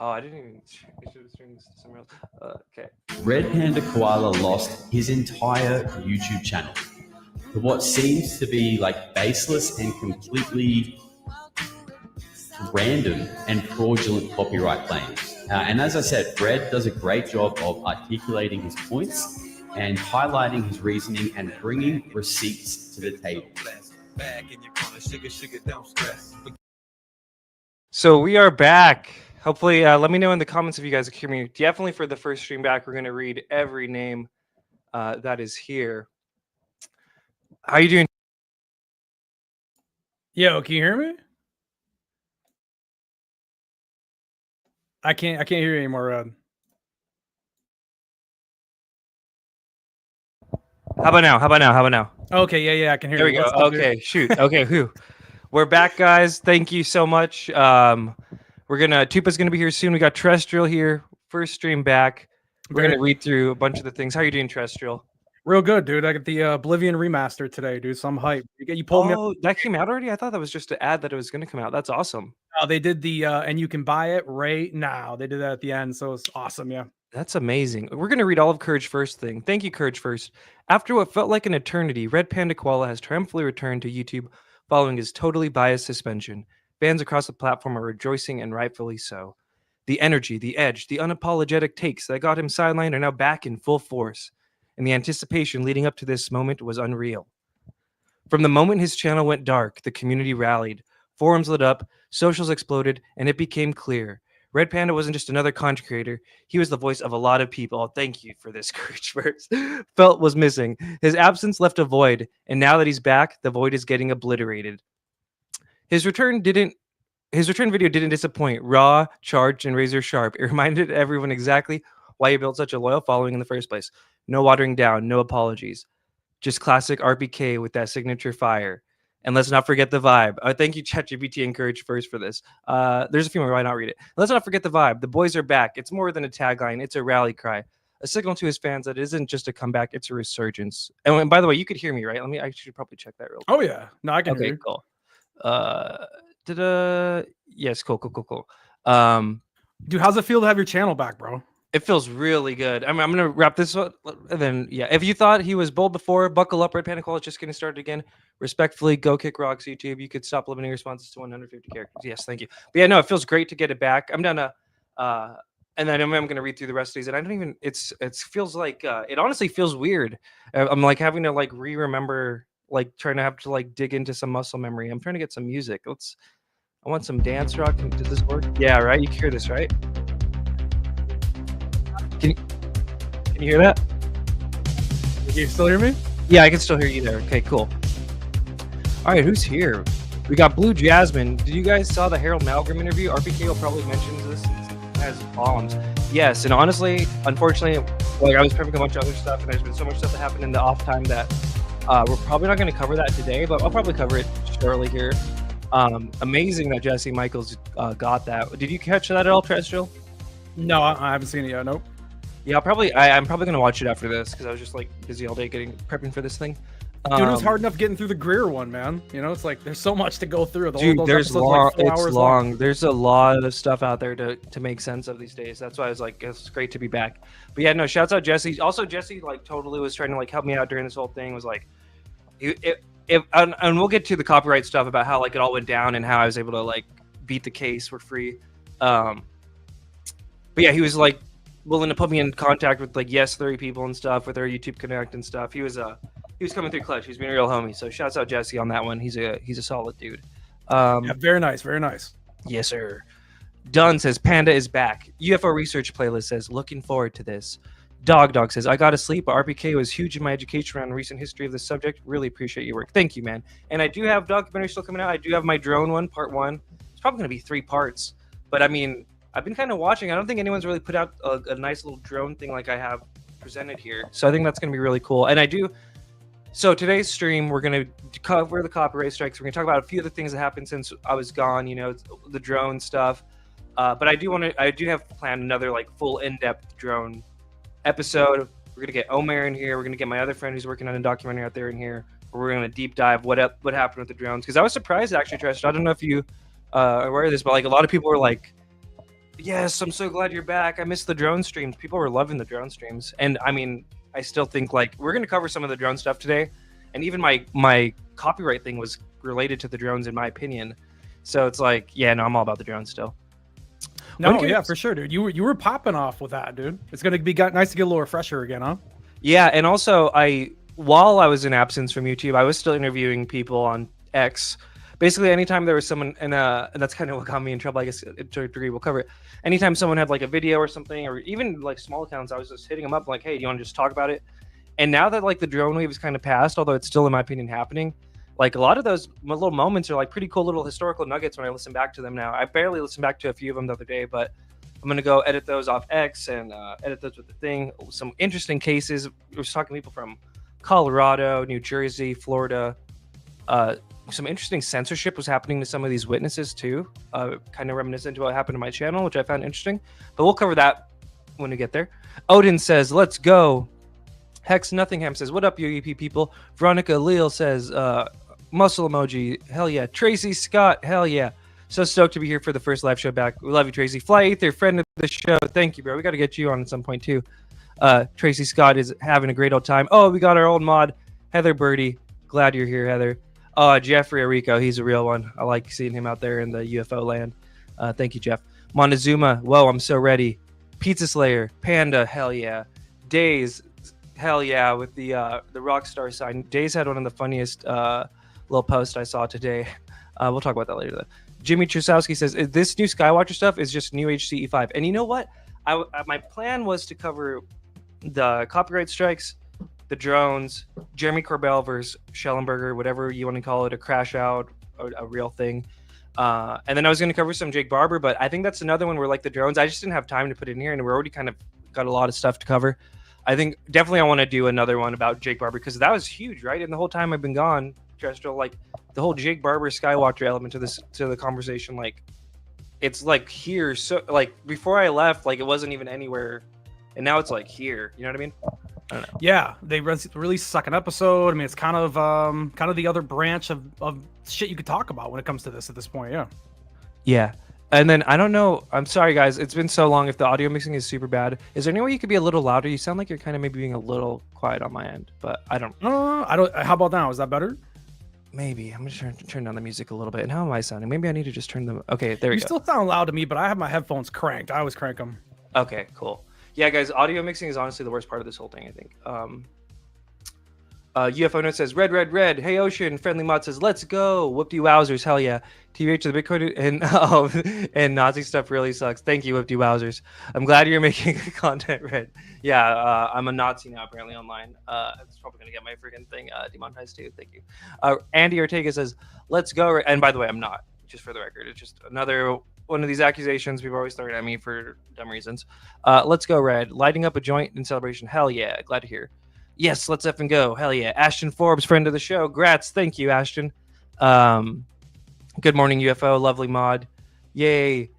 Oh, I didn't even. I should have streamed somewhere else. Okay. Red Panda Koala lost his entire YouTube channel for what seems to be like baseless and completely random and fraudulent copyright claims. And as I said, Red does a great job of articulating his points and highlighting his reasoning and bringing receipts to the table. So we are back. Hopefully, let me know in the comments if you guys can hear me. Definitely for the first stream back, we're going to read every name that is here. How you doing? Yo, can you hear me? I can't hear you anymore, Rod. How about now? Okay, yeah, I can hear there you. There we go. Okay, shoot. Okay, whew. We're back, guys. Thank you so much. Tupa's gonna be here soon. We got Terrestrial here. First stream back. We're gonna read through a bunch of the things. How are you doing, Terrestrial? Real good, dude. I got the Oblivion remaster today, dude. So I'm hyped. You pulled me up. Oh, that came out already? I thought that was just to add that it was gonna come out. That's awesome. Oh, they did the and you can buy it right now. They did that at the end, so it's awesome. Yeah. That's amazing. We're going to read all of Courage First thing. Thank you, Courage First. After what felt like an eternity, Red Panda Koala has triumphantly returned to YouTube following his totally biased suspension. Fans across the platform are rejoicing, and rightfully so. The energy, the edge, the unapologetic takes that got him sidelined are now back in full force, and the anticipation leading up to this moment was unreal. From the moment his channel went dark, the community rallied, forums lit up, socials exploded, and it became clear. Red Panda wasn't just another content creator. He was the voice of a lot of people. Thank you for this, Courage First. Felt was missing. His absence left a void, and now that he's back, the void is getting obliterated. His return video didn't disappoint. Raw, charged, and razor sharp. It reminded everyone exactly why he built such a loyal following in the first place. No watering down, no apologies. Just classic RPK with that signature fire. And let's not forget the vibe. Thank you, ChatGPT and Courage First for this. There's a few more. Why not read it? Let's not forget the vibe. The boys are back. It's more than a tagline. It's a rally cry. A signal to his fans that it isn't just a comeback. It's a resurgence. And by the way, you could hear me, right? I should probably check that real quick. Oh, yeah. No, I can hear you. Cool. Yes, cool. Dude, how's it feel to have your channel back, bro? It feels really good. I'm going to wrap this up. And then, yeah, if you thought he was bold before, buckle up. Red Panda Koala is just getting started again. Respectfully, go kick rocks, YouTube. You could stop limiting responses to 150 characters. Yes, thank you. But yeah, no, it feels great to get it back. I'm down to, and then I'm going to read through the rest of these. And I don't even, it feels like, it honestly feels weird. I'm like having to like remember, like trying to have to like dig into some muscle memory. I'm trying to get some music. I want some dance rock. Does this work? Yeah, right? You can hear this, right? Can you hear that? Can you still hear me? Yeah, I can still hear you there. Okay, cool. All right, who's here? We got Blue Jasmine. Did you guys saw the Harold Malgrim interview? RPK will probably mention this as bombs. Yes, and honestly, unfortunately, like I was prepping a bunch of other stuff, and there's been so much stuff that happened in the off time that we're probably not going to cover that today, but I'll probably cover it shortly here. Amazing that Jesse Michaels got that. Did you catch that at all, Terrestrial? No, I haven't seen it yet. Nope. Yeah, I'm probably gonna watch it after this because I was just like busy all day prepping for this thing. Dude, it was hard enough getting through the Greer one, man. You know, it's like there's so much to go through. There's long. It's long. There's a lot of stuff out there to make sense of these days. That's why I was like, it's great to be back. But yeah, no, shouts out Jesse. Also, Jesse like totally was trying to like help me out during this whole thing. Was like, and we'll get to the copyright stuff about how like it all went down and how I was able to like beat the case for free. But yeah, he was like willing to put me in contact with like Yes 30 people and stuff with our YouTube Connect and stuff. He was coming through clutch. He's been a real homie. So shouts out Jesse on that one. He's a solid dude. Yeah, very nice, very nice. Yes, sir. Dunn says Panda is back. UFO research playlist says looking forward to this. Dog says I gotta sleep, but RPK was huge in my education around recent history of this subject. Really appreciate your work. Thank you, man. And I do have documentaries still coming out. I do have my drone one, part 1. It's probably gonna be 3 parts. But I mean, I've been kind of watching. I don't think anyone's really put out a nice little drone thing like I have presented here. So I think that's going to be really cool. And I do. So today's stream, we're going to cover the copyright strikes. We're going to talk about a few of the things that happened since I was gone, you know, the drone stuff. But I do have planned another like full in-depth drone episode. We're going to get Omer in here. We're going to get my other friend who's working on a documentary out there in here. We're going to deep dive what happened with the drones. Because I was surprised, actually, Trish. I don't know if you are aware of this, but like a lot of people were like, Yes, I'm so glad you're back. I missed the drone streams. People were loving the drone streams, and I mean, I still think like we're gonna cover some of the drone stuff today, and even my copyright thing was related to the drones in my opinion. So it's like, yeah, no, I'm all about the drones still. No, yeah, for sure, dude. You were popping off with that, dude. It's gonna be nice to get a little refresher again, huh? Yeah, and also while I was in absence from YouTube, I was still interviewing people on X. Basically, anytime there was someone, and that's kind of what got me in trouble, I guess, to a degree. We'll cover it. Anytime someone had like a video or something, or even like small accounts, I was just hitting them up like, hey, do you want to just talk about it? And now that like the drone wave is kind of passed, although it's still, in my opinion, happening, like a lot of those little moments are like pretty cool little historical nuggets when I listen back to them now. I barely listened back to a few of them the other day, but I'm going to go edit those off X and edit those with the thing. Some interesting cases. We're talking to people from Colorado, New Jersey, Florida. Some interesting censorship was happening to some of these witnesses too. Kind of reminiscent to what happened to my channel, which I found interesting. But we'll cover that when we get there. Odin says, let's go. Hex Nothingham says, what up, UEP people? Veronica Leal says, muscle emoji. Hell yeah. Tracy Scott, hell yeah. So stoked to be here for the first live show back. We love you, Tracy. Fly Ether, friend of the show. Thank you, bro. We got to get you on at some point, too. Tracy Scott is having a great old time. Oh, we got our old mod, Heather Birdie. Glad you're here, Heather. Jeffrey Arico, he's a real one. I like seeing him out there in the UFO land. Thank you, Jeff. Montezuma, whoa, I'm so ready. Pizza Slayer, Panda, hell yeah. Days, hell yeah, with the Rockstar sign. Days had one of the funniest little posts I saw today. We'll talk about that later, though. Jimmy Trusowski says, this new Skywatcher stuff is just new HCE5. And you know what? My plan was to cover the copyright strikes, the drones, Jeremy Corbell versus Shellenberger, whatever you want to call it, a crash out, a real thing. And then I was going to cover some Jake Barber, but I think that's another one where like the drones, I just didn't have time to put it in here, and we're already kind of got a lot of stuff to cover. I think definitely I want to do another one about Jake Barber because that was huge, right? And the whole time I've been gone, Terrestrial, like the whole Jake Barber Skywatcher element to the conversation, like it's like here. So like before I left, like it wasn't even anywhere, and now it's like here. You know what I mean? I don't know. Yeah, they released a second episode. I mean, it's kind of the other branch of shit you could talk about when it comes to this at this point. Yeah. Yeah. And then I don't know. I'm sorry, guys. It's been so long. If the audio mixing is super bad, is there any way you could be a little louder? You sound like you're kind of maybe being a little quiet on my end, but I don't. I don't. How about now? Is that better? Maybe I'm gonna turn down the music a little bit. And how am I sounding? Maybe I need to just turn them. Okay, there we go. You still sound loud to me, but I have my headphones cranked. I always crank them. Okay, cool. Yeah, guys, audio mixing is honestly the worst part of this whole thing, I think. UFO Note says, red, red, red. Hey, Ocean. Friendly Mod says, let's go. Whoop-de wowzers. Hell yeah. TBH to the Bitcoin and Nazi stuff really sucks. Thank you, Whoop-de wowzers. I'm glad you're making content, Red. Yeah, I'm a Nazi now, apparently, online. It's probably going to get my freaking thing demonetized, too. Thank you. Andy Ortega says, let's go. And by the way, I'm not, just for the record. It's just another one of these accusations people are always throwing at me for dumb reasons. Let's go, Red. Lighting up a joint in celebration. Hell yeah. Glad to hear. Yes, let's effing go. Hell yeah. Ashton Forbes, friend of the show. Grats. Thank you, Ashton. Good morning, UFO. Lovely mod. Yay.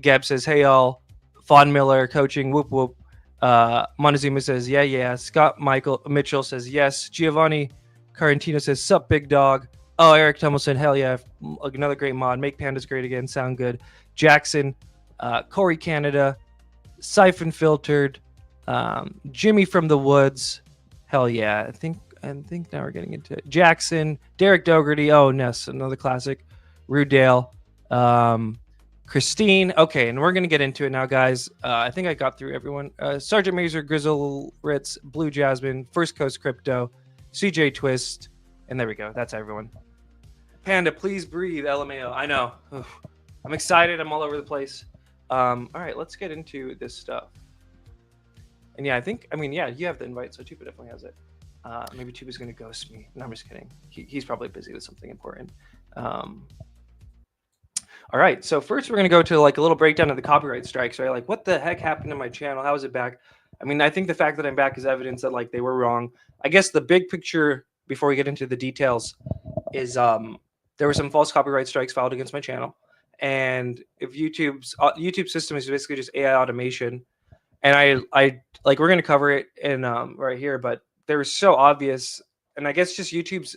Gab says, hey, all. Fawn Miller, coaching. Whoop, whoop. Montezuma says, yeah, yeah. Scott Mitchell says, yes. Giovanni Carantino says, sup, big dog. Oh, Eric Tummelson, hell yeah. Another great mod. Make Pandas great again. Sound good. Jackson. Corey Canada. Siphon Filtered. Jimmy from the Woods. Hell yeah. I think now we're getting into it. Jackson, Derek Dougherty. Oh, Ness, another classic. Rudale. Christine. Okay, and we're going to get into it now, guys. I think I got through everyone. Sergeant Major Grizzle Ritz, Blue Jasmine, First Coast Crypto, CJ Twist, and there we go. That's everyone. Panda, please breathe. LMAO. I know. Oof. I'm excited. I'm all over the place. All right, let's get into this stuff. And yeah, you have the invite, so Tupa definitely has it. Maybe Tupa's going to ghost me. No, I'm just kidding. He's probably busy with something important. All right, so first we're going to go to like a little breakdown of the copyright strikes, right? Like, what the heck happened to my channel? How is it back? I mean, I think the fact that I'm back is evidence that like they were wrong. I guess the big picture before we get into the details is there were some false copyright strikes filed against my channel. And if YouTube's YouTube system is basically just AI automation, and I like we're going to cover it in right here, but they were so obvious. And I guess just YouTube's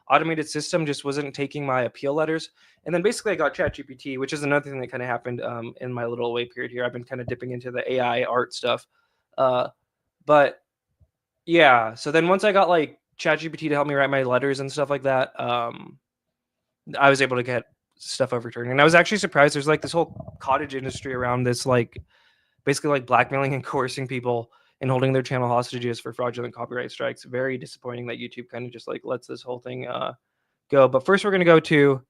automated system just wasn't taking my appeal letters. And then basically I got ChatGPT, which is another thing that kind of happened in my little wait period here. I've been kind of dipping into the AI art stuff. But yeah, so then once I got like ChatGPT to help me write my letters and stuff like that, I was able to get stuff overturned. And I was actually surprised. There's like this whole cottage industry around this, like basically like blackmailing and coercing people and holding their channel hostages for fraudulent copyright strikes. Very disappointing that YouTube kind of just like lets this whole thing go. But first we're going to go to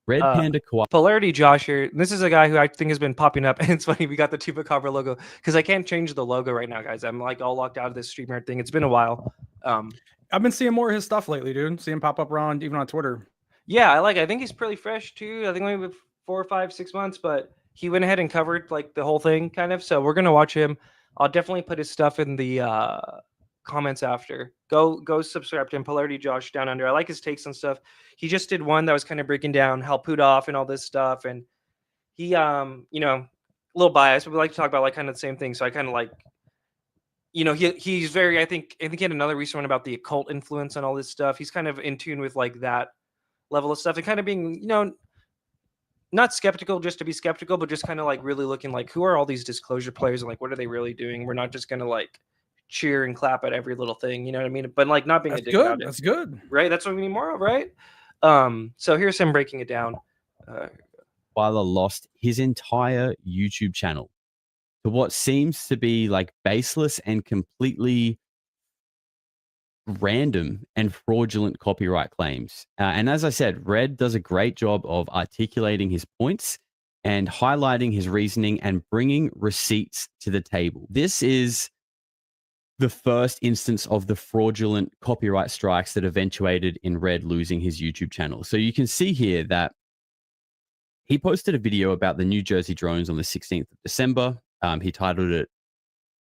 Red Panda Koala. Polarity Josh here. This is a guy who I think has been popping up. And it's funny, we got the Tupacabra logo because I can't change the logo right now, guys. I'm like all locked out of this StreamYard thing. It's been a while. I've been seeing more of his stuff lately, dude. See him pop up around even on Twitter. Yeah, I think he's pretty fresh too. I think maybe 4 or 5, 6 months, but he went ahead and covered like the whole thing kind of. So we're gonna watch him. I'll definitely put his stuff in the comments after. Go subscribe to him, Polarity Josh Down Under. I like his takes on stuff. He just did one that was kind of breaking down how put off and all this stuff, and he a little biased, but we like to talk about like kind of the same thing. So I kind of like, he's very, I think he had another recent one about the occult influence and all this stuff. He's kind of in tune with like that level of stuff and kind of being, not skeptical just to be skeptical, but just kind of like really looking like who are all these disclosure players and like what are they really doing? We're not just gonna like cheer and clap at every little thing, you know what I mean? But like not being a dick about it. That's good. Right? That's what we need more of, right? So here's him breaking it down. Koala lost his entire YouTube channel to what seems to be like baseless and completely random and fraudulent copyright claims. And as I said, Red does a great job of articulating his points and highlighting his reasoning and bringing receipts to the table. This is the first instance of the fraudulent copyright strikes that eventuated in Red losing his YouTube channel. So you can see here that he posted a video about the New Jersey drones on the 16th of December. He titled it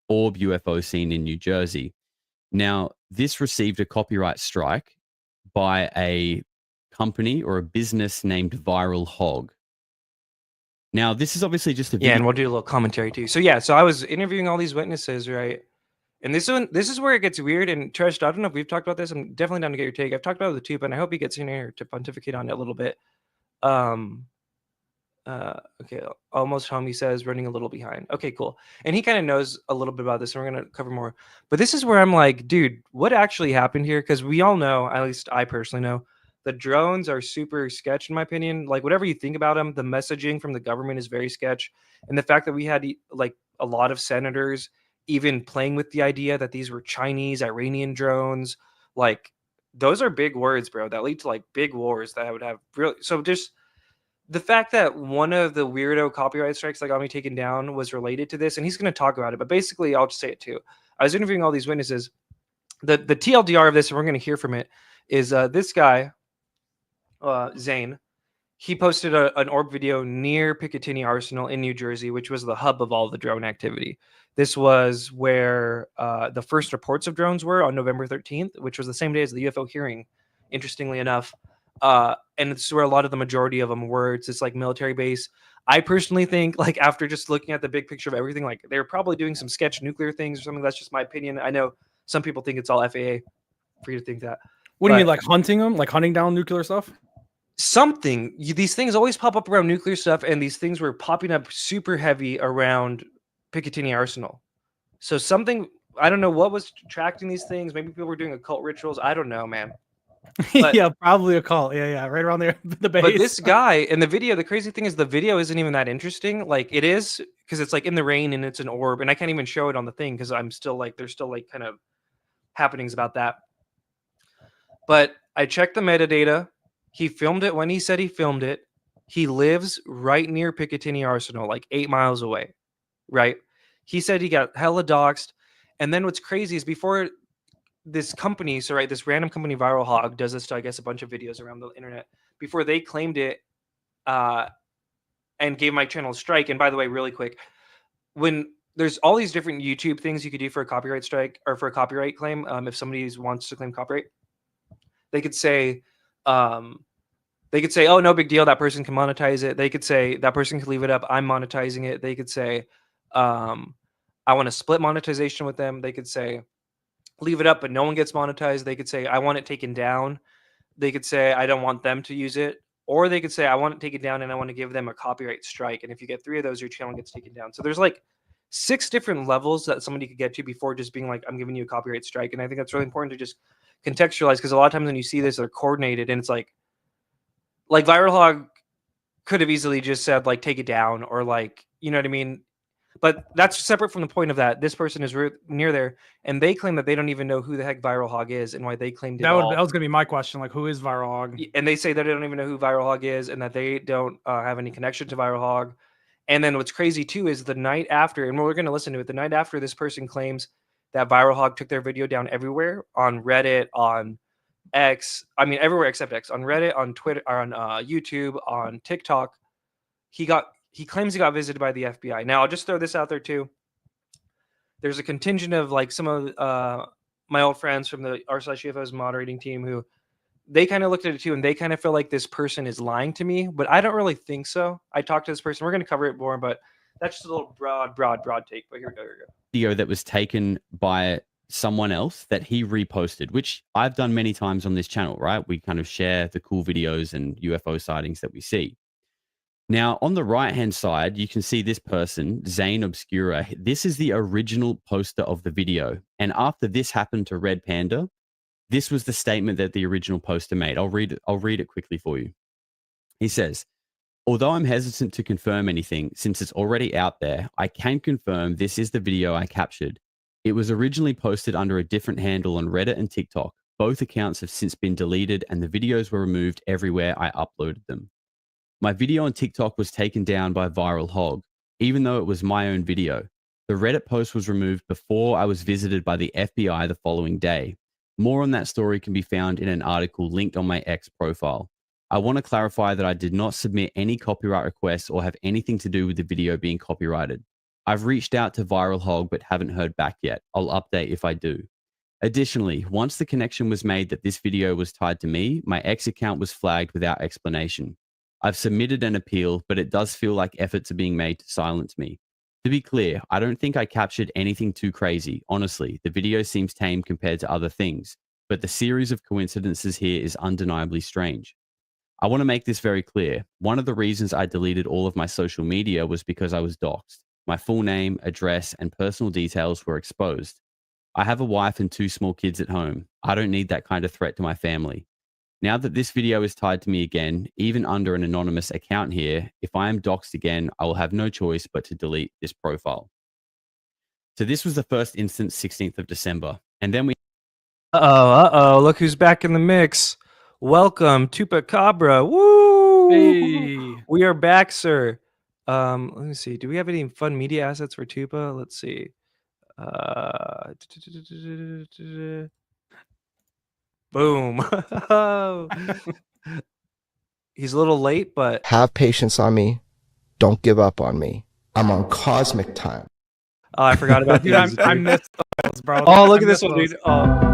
Orb UFO Scene in New Jersey. Now, this received a copyright strike by a company or a business named Viral Hog. Now, this is obviously just a video. Yeah, and we'll do a little commentary too. So I was interviewing all these witnesses, right? And this is where it gets weird. And Tresh, I don't know if we've talked about this. I'm definitely down to get your take. I've talked about it with the tube, and I hope he gets in here to pontificate on it a little bit. Okay, almost home, he says, running a little behind. Okay, cool. And he kind of knows a little bit about this, and we're going to cover more. But this is where I'm like, dude, what actually happened here? Because we all know, at least I personally know, the drones are super sketch, in my opinion. Like, whatever you think about them, the messaging from the government is very sketch. And the fact that we had, like, a lot of senators even playing with the idea that these were Chinese, Iranian drones, like, those are big words, bro, that lead to, like, big wars that I would have really... So just... the fact that one of the weirdo copyright strikes that got me taken down was related to this, and he's going to talk about it, but basically I'll just say it too. I was interviewing all these witnesses. The TLDR of this, and we're going to hear from it, is this guy, Zane. He posted an orb video near Picatinny Arsenal in New Jersey, which was the hub of all the drone activity. This was where the first reports of drones were on November 13th, which was the same day as the UFO hearing, interestingly enough. And it's where a lot of the majority of them were. It's this like military base. I personally think, like, after just looking at the big picture of everything, like they're probably doing some sketch nuclear things or something. That's just my opinion. I know some people think it's all FAA. For you to think that. What do you mean, like hunting them, like hunting down nuclear stuff? Something. These things always pop up around nuclear stuff, and these things were popping up super heavy around Picatinny Arsenal. So something, I don't know what was attracting these things. Maybe people were doing occult rituals. I don't know, man. But, yeah, probably a cult. Yeah, right around there, the base. But this guy in the video, the crazy thing is the video isn't even that interesting. Like, it is, because it's like in the rain and it's an orb, and I can't even show it on the thing because I'm still like, there's still like kind of happenings about that. But I checked the metadata. He filmed it when he said he filmed it. He lives right near Picatinny Arsenal, like 8 miles away, right? He said he got hella doxxed. And then what's crazy is before this company, so right, this random company, Viral Hog, does this to, I guess, a bunch of videos around the internet. Before they claimed it and gave my channel a strike. And by the way, really quick, when there's all these different YouTube things you could do for a copyright strike or for a copyright claim, if somebody wants to claim copyright, they could say, oh, no big deal. That person can monetize it. They could say that person can leave it up. I'm monetizing it. They could say, I want to split monetization with them. They could say, leave it up, but no one gets monetized. They could say, I want it taken down. they could say, I don't want them to use it. Or they could say, I want to take it down and I want to give them a copyright strike. And if you get 3 of those, your channel gets taken down. So there's like 6 different levels that somebody could get to before just being like, I'm giving you a copyright strike. And I think that's really important to just contextualize, because a lot of times when you see this, they're coordinated, and it's like Viral Hog could have easily just said like, take it down, or like, you know what I mean? But that's separate from the point of that. This person is near there, and they claim that they don't even know who the heck Viral Hog is and why they claimed it That all. was going to be my question. Like, who is Viral Hog? And they say that they don't even know who Viral Hog is, and that they don't have any connection to Viral Hog. And then what's crazy too is the night after, and we're going to listen to it, the night after this person claims that Viral Hog took their video down everywhere, on Reddit, on X, I mean everywhere except X, on Reddit, on Twitter, on YouTube, on TikTok. He claims he got visited by the FBI. Now, I'll just throw this out there too. There's a contingent of like some of my old friends from the r/UFOs moderating team who they kind of looked at it too, and they kind of feel like this person is lying to me, but I don't really think so. I talked to this person. We're going to cover it more, but that's just a little broad take. But here we go. Video that was taken by someone else that he reposted, which I've done many times on this channel, right? We kind of share the cool videos and UFO sightings that we see. Now, on the right-hand side, you can see this person, Zane Obscura. This is the original poster of the video. And after this happened to Red Panda, this was the statement that the original poster made. I'll read it quickly for you. He says, although I'm hesitant to confirm anything since it's already out there, I can confirm this is the video I captured. It was originally posted under a different handle on Reddit and TikTok. Both accounts have since been deleted and the videos were removed everywhere I uploaded them. My video on TikTok was taken down by Viral Hog, even though it was my own video. The Reddit post was removed before I was visited by the FBI the following day. More on that story can be found in an article linked on my X profile. I want to clarify that I did not submit any copyright requests or have anything to do with the video being copyrighted. I've reached out to Viral Hog but haven't heard back yet. I'll update if I do. Additionally, once the connection was made that this video was tied to me, my X account was flagged without explanation. I've submitted an appeal, but it does feel like efforts are being made to silence me. To be clear, I don't think I captured anything too crazy. Honestly, the video seems tame compared to other things, but the series of coincidences here is undeniably strange. I want to make this very clear. One of the reasons I deleted all of my social media was because I was doxxed. My full name, address, and personal details were exposed. I have a wife and 2 small kids at home. I don't need that kind of threat to my family. Now that this video is tied to me again, even under an anonymous account here, if I am doxxed again, I will have no choice but to delete this profile. So this was the first instance, 16th of December. And then we... Look who's back in the mix. Welcome, Tupacabra. Woo! Hey. We are back, sir. Let me see. Do we have any fun media assets for Tupa? Let's see. Boom. He's a little late, but Have patience on me. Don't give up on me. I'm on cosmic time. oh, I forgot about Dude, these. I missed those, bro. Oh, look I at this missed one, those. dude. Oh.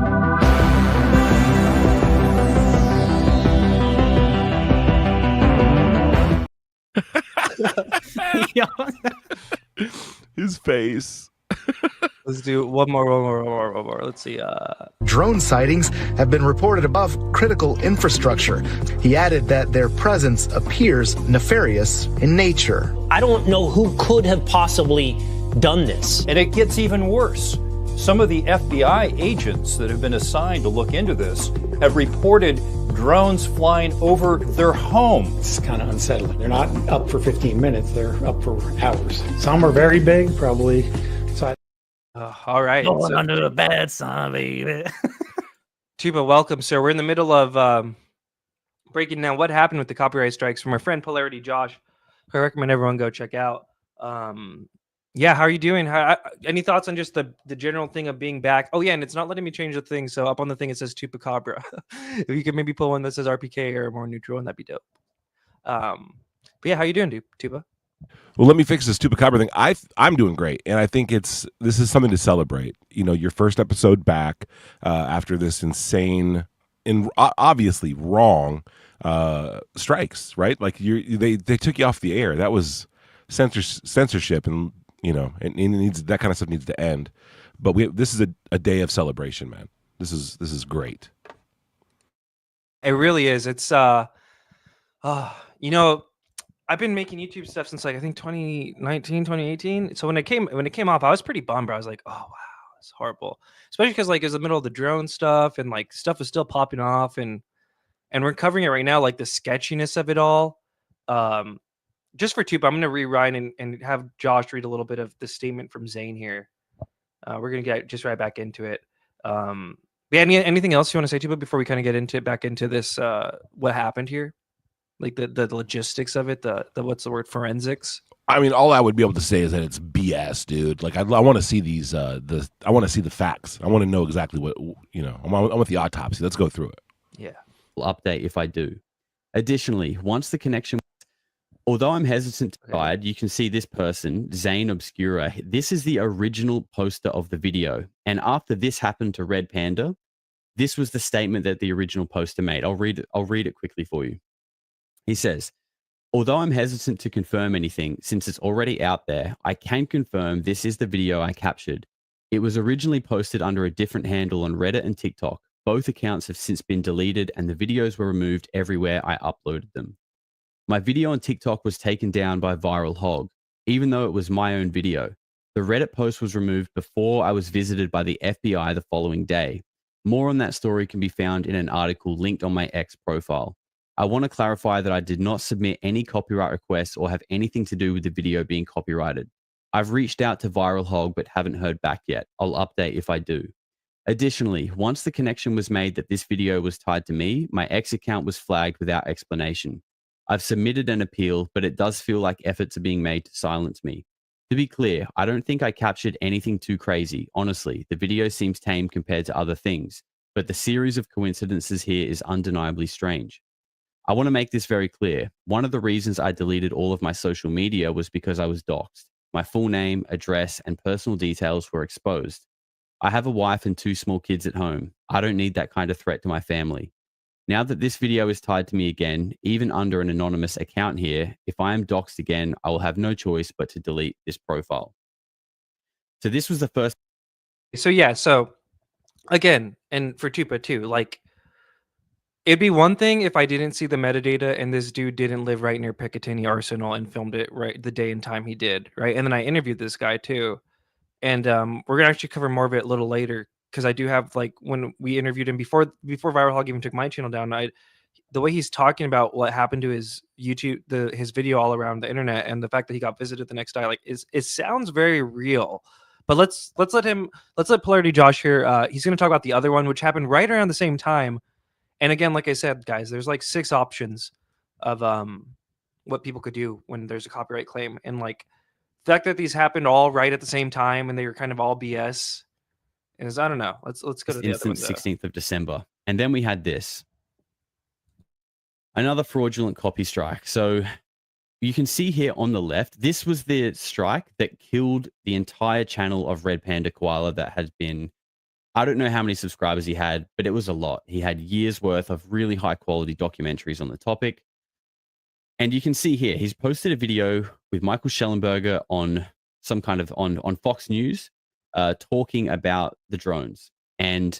His face. Let's do one more. Let's see. Drone sightings have been reported above critical infrastructure. He added that their presence appears nefarious in nature. I don't know who could have possibly done this. And it gets even worse. Some of the FBI agents that have been assigned to look into this have reported drones flying over their home. It's kind of unsettling. They're not up for 15 minutes, they're up for hours. Some are very big, probably. So all right. Going So, under the bed, son, baby. Tuba, welcome, sir. We're in the middle of breaking down what happened with the copyright strikes from our friend Polarity Josh, who I recommend everyone go check out. Yeah, how are you doing? Any thoughts on just the general thing of being back? Oh, yeah, and it's not letting me change the thing. So up on the thing, it says Tupacabra. If you could maybe pull one that says RPK or a more neutral one, that'd be dope. But yeah, how you doing, Tuba? Well, let me fix this Tupacabra thing. I'm doing great, and I think this is something to celebrate. You know, your first episode back after this insane and obviously wrong strikes, right? Like they took you off the air. That was censorship, and you know, and it needs, that kind of stuff needs to end. But this is a day of celebration, man. This is great. It really is. It's you know, I've been making YouTube stuff since like I think 2019, 2018. So when it came off, I was pretty bummed. I was like, oh wow, it's horrible. Especially because like it was the middle of the drone stuff and like stuff was still popping off and we're covering it right now, like the sketchiness of it all. Just for Tupa, I'm gonna rewind and have Josh read a little bit of the statement from Zane here. We're gonna get just right back into it. Yeah, anything else you want to say, Tupa, before we kind of get back into this what happened here? Like the logistics of it, the what's the word, forensics. I mean, all I would be able to say is that it's BS, dude. Like I want to see these I want to see the facts. I want to know exactly what I want the autopsy. Let's go through it. Yeah. Update if I do. Additionally, once the connection, although I'm hesitant to guide, you can see this person, Zane Obscura. This is the original poster of the video. And after this happened to Red Panda, this was the statement that the original poster made. I'll read it quickly for you. He says, although I'm hesitant to confirm anything since it's already out there, I can confirm this is the video I captured. It was originally posted under a different handle on Reddit and TikTok. Both accounts have since been deleted and the videos were removed everywhere I uploaded them. My video on TikTok was taken down by Viral Hog, even though it was my own video. The Reddit post was removed before I was visited by the FBI the following day. More on that story can be found in an article linked on my X profile. I want to clarify that I did not submit any copyright requests or have anything to do with the video being copyrighted. I've reached out to Viral Hog but haven't heard back yet. I'll update if I do. Additionally, once the connection was made that this video was tied to me, my X account was flagged without explanation. I've submitted an appeal, but it does feel like efforts are being made to silence me. To be clear, I don't think I captured anything too crazy. Honestly, the video seems tame compared to other things, but the series of coincidences here is undeniably strange. I want to make this very clear. One of the reasons I deleted all of my social media was because I was doxxed. My full name, address, and personal details were exposed. I have a wife and 2 small kids at home. I don't need that kind of threat to my family. Now that this video is tied to me again, even under an anonymous account here, if I am doxxed again, I will have no choice but to delete this profile. So this was the first. So yeah, so again, and for Tupa too, like it'd be one thing if I didn't see the metadata and this dude didn't live right near Picatinny Arsenal and filmed it right the day and time he did, right? And then I interviewed this guy too. And we're gonna actually cover more of it a little later because I do have like when we interviewed him before Viral Hog even took my channel down. The way he's talking about what happened to his YouTube, his video all around the internet, and the fact that he got visited the next day, like it sounds very real. But let's let Polarity Josh here. He's gonna talk about the other one, which happened right around the same time. And again, like I said, guys, there's like 6 options of what people could do when there's a copyright claim, and like the fact that these happened all right at the same time and they were kind of all BS is, I don't know. Let's go to the other one. 16th of December. And then we had this. Another fraudulent copy strike. So you can see here on the left, this was the strike that killed the entire channel of Red Panda Koala that has been, I don't know how many subscribers he had, but it was a lot. He had years worth of really high quality documentaries on the topic. And you can see here, he's posted a video with Michael Shellenberger on some kind of on Fox News, talking about the drones. And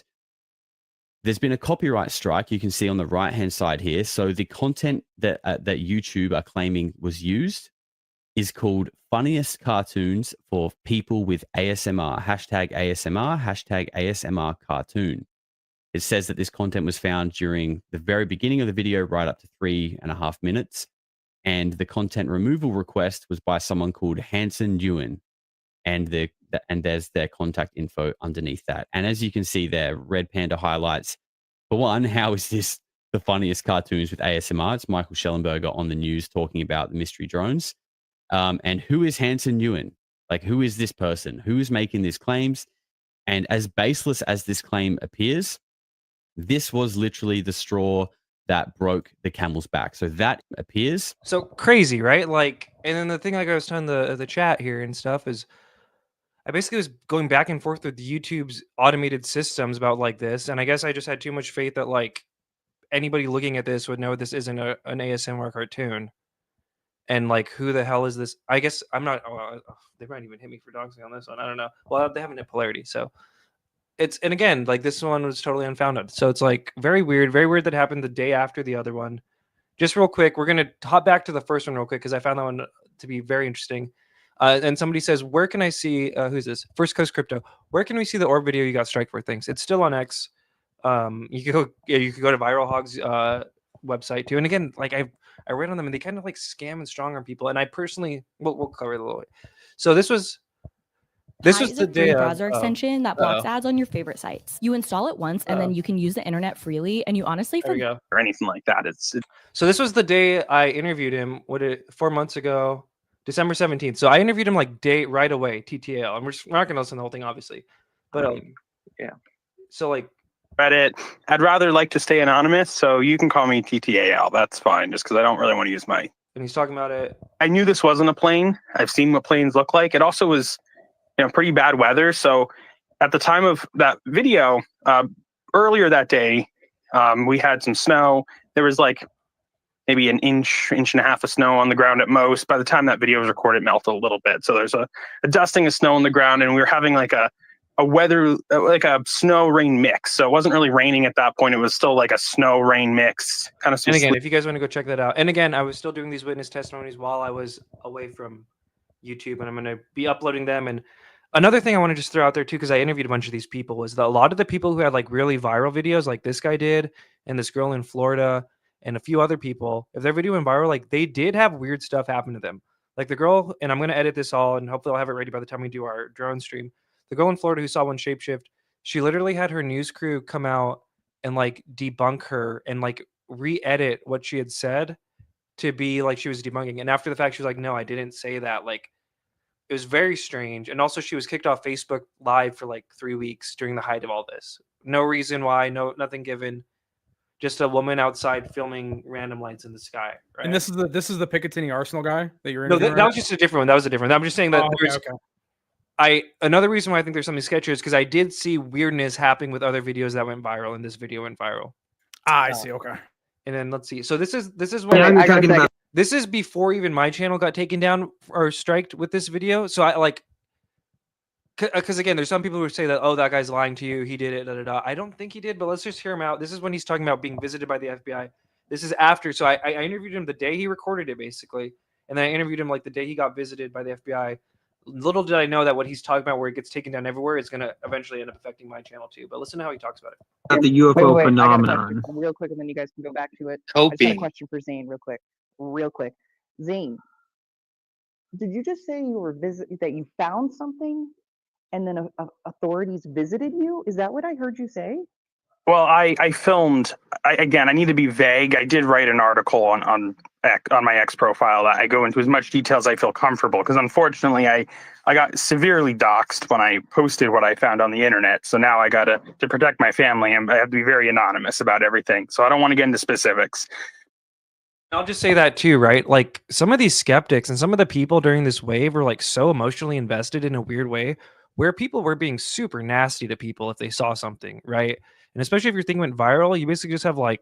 there's been a copyright strike. You can see on the right hand side here. So the content that that YouTube are claiming was used is called funniest cartoons for people with ASMR. Hashtag ASMR cartoon. It says that this content was found during the very beginning of the video, right up to 3.5 minutes. And the content removal request was by someone called Hanson Ewan. And there's their contact info underneath that. And as you can see there, Red Panda highlights, for one, how is this the funniest cartoons with ASMR? It's Michael Shellenberger on the news talking about the mystery drones. And who is Hanson Ewan? Like, who is this person? Who is making these claims? And as baseless as this claim appears, this was literally the straw that broke the camel's back. So that appears. So crazy, right? Like, and then the thing, like I was telling the chat here and stuff, is I basically was going back and forth with YouTube's automated systems about like this. And I guess I just had too much faith that like anybody looking at this would know this isn't an ASMR cartoon. And like, who the hell is this? I guess I'm not, they might even hit me for doxing on this one. I don't know. Well, they haven't hit Polarity. So and again, like this one was totally unfounded. So it's like very weird that happened the day after the other one. Just real quick, we're gonna hop back to the first one real quick because I found that one to be very interesting. And somebody says, "Where can I see who's this? First Coast Crypto. Where can we see the orb video you got strike for things? It's still on X. You could go, you could go to Viral Hog's website too. And again, like I read on them, and they kind of like scam and strong arm people. And I personally, we'll cover it a little bit. So this was is the a free day browser extension that blocks ads on your favorite sites. You install it once, and then you can use the internet freely. And you honestly forget or anything like that. So this was the day I interviewed him. 4 months ago, December 17th. So I interviewed him like right away. TTL. And we're not gonna listen to the whole thing, obviously. But yeah. So like Reddit. I'd rather like to stay anonymous, so you can call me TTAL. That's fine, just because I don't really want to use my. And he's talking about it. I knew this wasn't a plane. I've seen what planes look like. It also was, pretty bad weather. So at the time of that video, earlier that day, we had some snow. There was like maybe an inch and a half of snow on the ground at most. By the time that video was recorded, it melted a little bit. So there's a dusting of snow on the ground, and we were having like a weather, like a snow rain mix. So it wasn't really raining at that point. It was still like a snow rain mix kind of. And again, if you guys want to go check that out. And again, I was still doing these witness testimonies while I was away from YouTube, and I'm going to be uploading them. And another thing I want to just throw out there too, because I interviewed a bunch of these people, was that a lot of the people who had like really viral videos, like this guy did, and this girl in Florida, and a few other people, if their video went viral, like they did have weird stuff happen to them. Like the girl, and I'm going to edit this all, and hopefully I'll have it ready by the time we do our drone stream. The girl in Florida who saw one shapeshift, she literally had her news crew come out and like debunk her and like re-edit what she had said to be like she was debunking. And after the fact, she was like, "No, I didn't say that." Like, it was very strange. And also she was kicked off Facebook Live for like 3 weeks during the height of all this. No reason why, nothing given. Just a woman outside filming random lights in the sky. Right? And this is the Picatinny Arsenal guy that you're interviewing. No, that was just a different one. That was a different one. I'm just saying that another reason why I think there's something sketchy is because I did see weirdness happening with other videos that went viral, and this video went viral. I see. Okay. And then let's see. So this is what this is before even my channel got taken down or striked with this video. So I like, because again, there's some people who say that, oh, that guy's lying to you. He did it. Da, da, da. I don't think he did, but let's just hear him out. This is when he's talking about being visited by the FBI. This is after. So I interviewed him the day he recorded it, basically. And then I interviewed him like the day he got visited by the FBI. Little did I know that what he's talking about, where it gets taken down everywhere, is going to eventually end up affecting my channel too. But listen to how he talks about it. The UFO wait, phenomenon. Real quick, and then you guys can go back to it. Coping. I just got a question for Zane, real quick. Zane, did you just say that you found something, and then authorities visited you? Is that what I heard you say? Well, I filmed. I need to be vague. I did write an article on my X profile that I go into as much detail as I feel comfortable, because unfortunately I got severely doxxed when I posted what I found on the internet. So now I got to protect my family, and I have to be very anonymous about everything. So I don't want to get into specifics. I'll just say that too, right? Like some of these skeptics and some of the people during this wave were like so emotionally invested in a weird way, where people were being super nasty to people if they saw something, right? And especially if your thing went viral, you basically just have like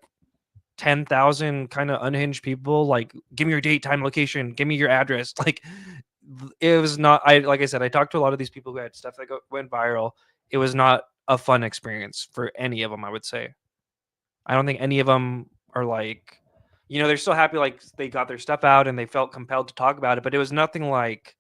10,000 kind of unhinged people like, give me your date, time, location, give me your address. Like it was not, like I said, I talked to a lot of these people who had stuff that went viral. It was not a fun experience for any of them, I would say. I don't think any of them are like, they're still happy like they got their stuff out and they felt compelled to talk about it, but it was nothing like,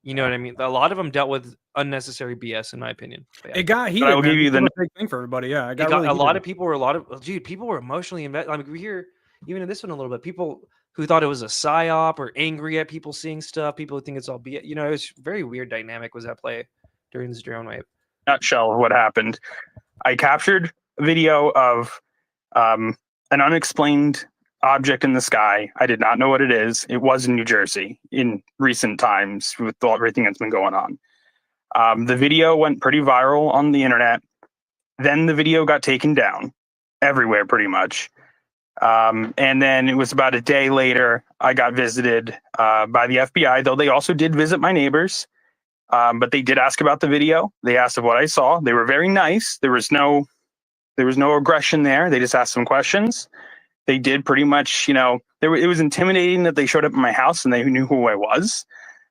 you know what I mean? A lot of them dealt with unnecessary BS, in my opinion. Yeah. It got heated. I will give you the big thing for everybody. Yeah, it got really a lot of people were people were emotionally invested. I mean, we hear even in this one a little bit, people who thought it was a psyop or angry at people seeing stuff. People who think it's all BS. It was very weird dynamic was at play during this drone wave. Nutshell of what happened. I captured a video of an unexplained object in the sky. I did not know what it is. It was in New Jersey in recent times with everything that's been going on. The video went pretty viral on the internet. Then the video got taken down everywhere pretty much. And then it was about a day later, I got visited by the FBI, though they also did visit my neighbors. But they did ask about the video. They asked of what I saw. They were very nice. There was no aggression there. They just asked some questions. They did pretty much, it was intimidating that they showed up at my house and they knew who I was,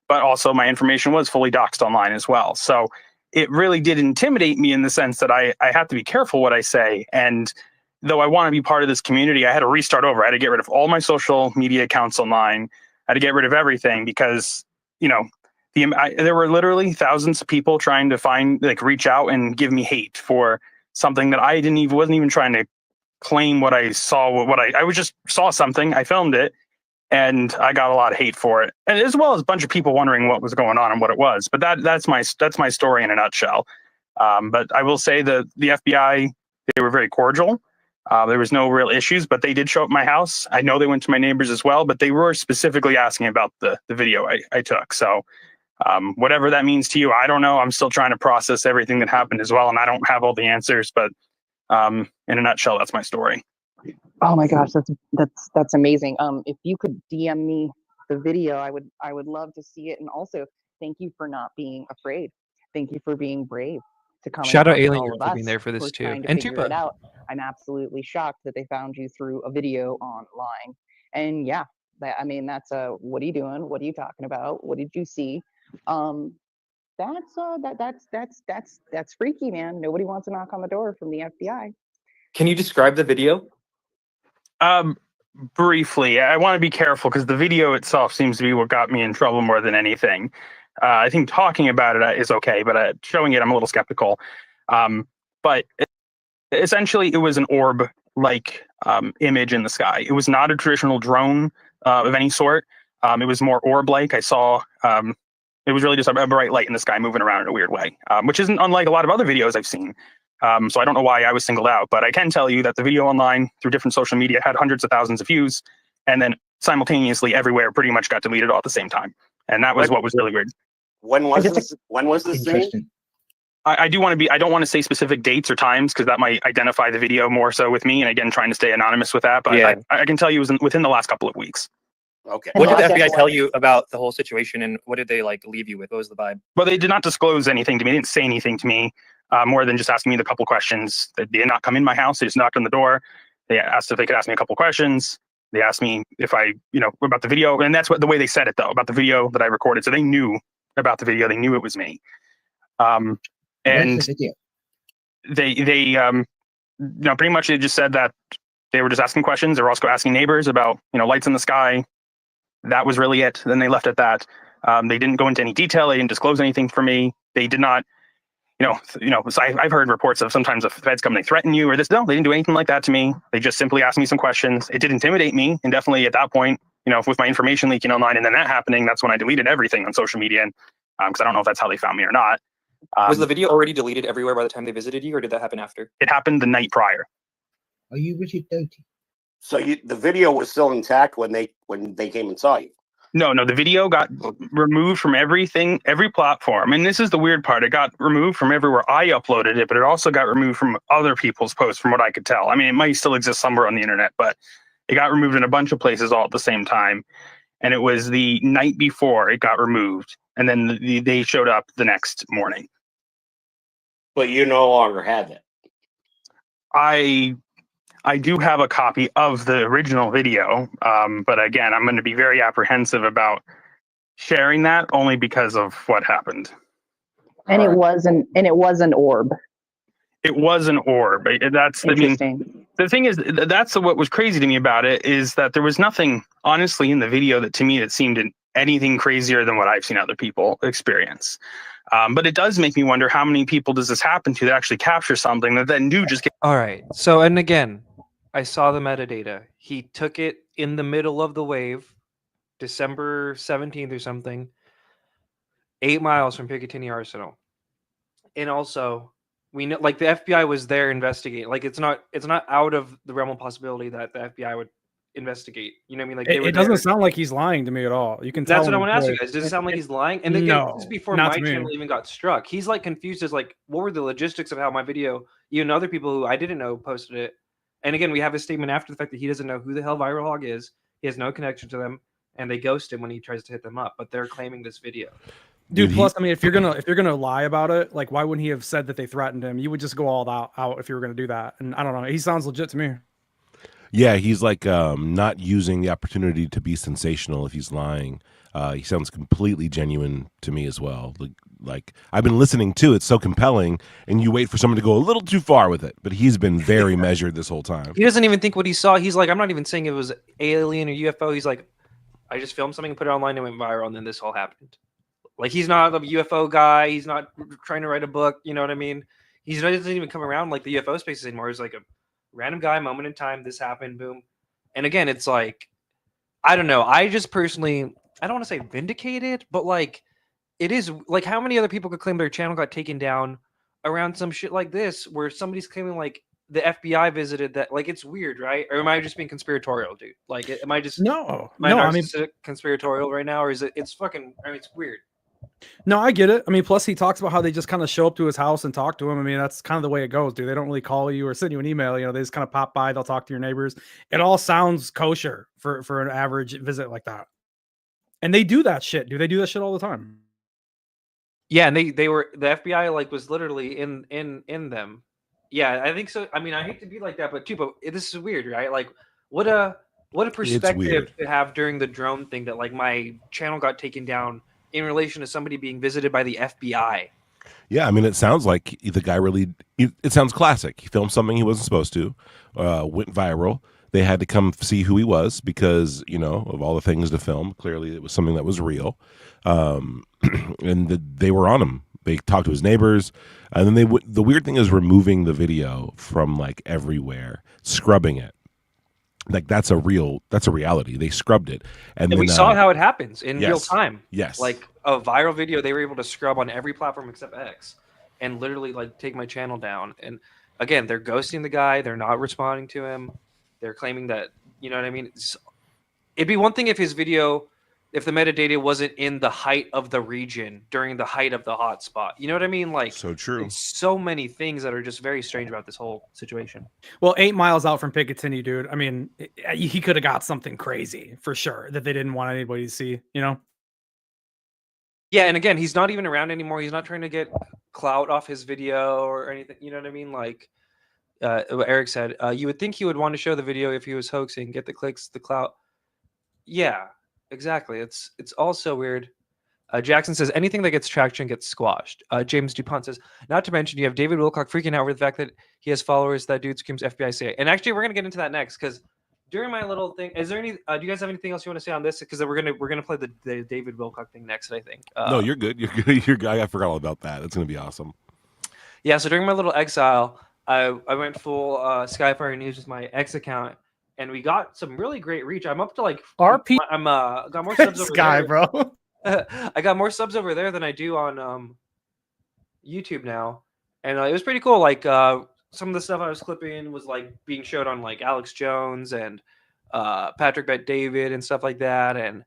but also my information was fully doxed online as well. So it really did intimidate me in the sense that I have to be careful what I say. And though I want to be part of this community, I had to restart over. I had to get rid of all my social media accounts online. I had to get rid of everything because, you know, there were literally thousands of people trying to reach out and give me hate for something that I wasn't even trying to claim what I saw. I was just saw something, I filmed it, and I got a lot of hate for it, and as well as a bunch of people wondering what was going on and what it was. But that's my story in a nutshell. But I will say that the FBI, they were very cordial. There was no real issues, but they did show up at my house. I know they went to my neighbors as well, but they were specifically asking about the video I took. So whatever that means to you, I don't know. I'm still trying to process everything that happened as well, and I don't have all the answers. But in a nutshell, that's my story. Oh my gosh, that's amazing. If you could DM me the video, I would love to see it. And also, thank you for not being afraid. Thank you for being brave to come. Shout and out talk to Alien all Girl of for us being there for who this are too, trying to and figure it out. I'm absolutely shocked that they found you through a video online. And yeah, that's what are you doing? What are you talking about? What did you see? That's freaky, man. Nobody wants to knock on the door from the FBI. Can you describe the video? Briefly, I want to be careful because the video itself seems to be what got me in trouble more than anything. I think talking about it is okay, but showing it, I'm a little skeptical. But essentially, it was an orb-like image in the sky. It was not a traditional drone of any sort. It was more orb-like. I saw it was really just a bright light in the sky moving around in a weird way, which isn't unlike a lot of other videos I've seen. So I don't know why I was singled out, but I can tell you that the video online through different social media had hundreds of thousands of views, and then simultaneously everywhere pretty much got deleted all at the same time. And that was what was really weird. When was this scene? I don't want to say specific dates or times because that might identify the video more so with me. And again, trying to stay anonymous with that, but Yeah. I can tell you it was within the last couple of weeks. Okay. What did the FBI tell you about the whole situation, and what did they leave you with? What was the vibe? Well, they did not disclose anything to me. They didn't say anything to me more than just asking me the couple questions. They did not come in my house. They just knocked on the door. They asked if they could ask me a couple questions. They asked me if about the video, and that's the way they said it though, about the video that I recorded. So they knew about the video. They knew it was me. And they pretty much they just said that they were just asking questions. They were also asking neighbors about lights in the sky. That was really it. Then they left at that. They didn't go into any detail. They didn't disclose anything for me. They did not, so I've heard reports of sometimes if feds come, they threaten you or this. No, they didn't do anything like that to me. They just simply asked me some questions. It did intimidate me. And definitely at that point, with my information leaking online and then that happening, that's when I deleted everything on social media. Because I don't know if that's how they found me or not. Was the video already deleted everywhere by the time they visited you, or did that happen after? It happened the night prior. Are you Richard Doty? So the video was still intact when they came and saw you? No, the video got removed from every platform. And this is the weird part. It got removed from everywhere I uploaded it, but it also got removed from other people's posts from what I could tell. I mean, it might still exist somewhere on the internet, but it got removed in a bunch of places all at the same time. And it was the night before it got removed. And then they showed up the next morning. But you no longer have it. I do have a copy of the original video, but again, I'm going to be very apprehensive about sharing that only because of what happened. And it was an orb. It was an orb. That's interesting. The thing is, that's what was crazy to me about it is that there was nothing, honestly, in the video that to me that seemed anything crazier than what I've seen other people experience. But it does make me wonder how many people does this happen to that actually capture something that then do just get. All right. So, and again, I saw the metadata. He took it in the middle of the wave, December 17th or something, 8 miles from Picatinny Arsenal. And also, we know, the FBI was there investigating. It's not out of the realm of possibility that the FBI would investigate. You know what I mean? It doesn't sound like he's lying to me at all. You can tell. That's what I want to ask you guys. Does it sound like he's lying? And again, no, this is before my channel even got struck. He's confused as what were the logistics of how my video, even other people who I didn't know posted it. And again, we have a statement after the fact that he doesn't know who the hell Viral Hog is. He has no connection to them, and they ghost him when he tries to hit them up. But they're claiming this video. Dude, plus, I mean, if you're gonna lie about it, why wouldn't he have said that they threatened him? You would just go all out if you were gonna do that. And I don't know. He sounds legit to me. Yeah, he's not using the opportunity to be sensational if he's lying. He sounds completely genuine to me as well. like I've been listening to. It's so compelling, and you wait for someone to go a little too far with it. But he's been very measured this whole time. He doesn't even think what he saw. He's like, I'm not even saying it was alien or UFO. He's like, I just filmed something and put it online and went viral, and then this all happened. Like, he's not a UFO guy. He's not trying to write a book. You know what I mean? He doesn't even come around like the UFO spaces anymore. He's like a random guy, moment in time. This happened, boom. And again, it's like, I don't know. I just personally, I don't want to say vindicated, but like, it is like, how many other people could claim their channel got taken down around some shit like this, where somebody's claiming like the FBI visited that? Like, it's weird, right? Or am I just being conspiratorial, dude? Like, am I just conspiratorial right now, or is it? It's fucking. I mean, it's weird. No, I get it. I mean, plus he talks about how they just kind of show up to his house and talk to him. I mean, that's kind of the way it goes, dude. They don't really call you or send you an email. You know, they just kind of pop by. They'll talk to your neighbors. It all sounds kosher for an average visit like that. And they do that shit, dude. They do that shit all the time. Yeah, and they were, the FBI like was literally in them. Yeah, I think so. I mean, I hate to be like that, but this is weird, right? Like, what a perspective to have during the drone thing, that like my channel got taken down in relation to somebody being visited by the FBI. Yeah, I mean, it sounds like the guy really, it sounds classic. He filmed something he wasn't supposed to, went viral. They had to come see who he was because, you know, of all the things to film. Clearly, it was something that was real. And they were on him. They talked to his neighbors. And then the weird thing is removing the video from like everywhere, scrubbing it. Like that's a reality. They scrubbed it, and then, we saw how it happens in real time. Yes, like a viral video, they were able to scrub on every platform except X, and literally like take my channel down. And again, they're ghosting the guy. They're not responding to him. They're claiming that, you know what I mean. It'd be one thing if his video, if the metadata wasn't in the height of the region during the height of the hotspot. You know what I mean? Like, so true. It's so many things that are just very strange about this whole situation. Well, 8 miles out from Picatinny, dude. I mean, he could have got something crazy for sure that they didn't want anybody to see, you know? Yeah, and again, he's not even around anymore. He's not trying to get clout off his video or anything. You know what I mean? Like what Eric said, you would think he would want to show the video if he was hoaxing, get the clicks, the clout. Yeah. Exactly. It's also weird. Jackson says anything that gets traction gets squashed. James DuPont says, not to mention you have David Wilcock freaking out over the fact that he has followers. That dude screams FBI CIA. And actually, we're gonna get into that next, because during my little thing, is there any? Do you guys have anything else you want to say on this? Because we're gonna play the David Wilcock thing next. I think. No, you're good. You're good. I forgot all about that. That's gonna be awesome. Yeah. So during my little exile, I went full Skyfire News with my X account. And we got some really great reach. I'm up to like RP. I'm got more subs over guy, there, bro. I got more subs over there than I do on YouTube now, and it was pretty cool. Like some of the stuff I was clipping was like being showed on like Alex Jones and Patrick Bet David and stuff like that. And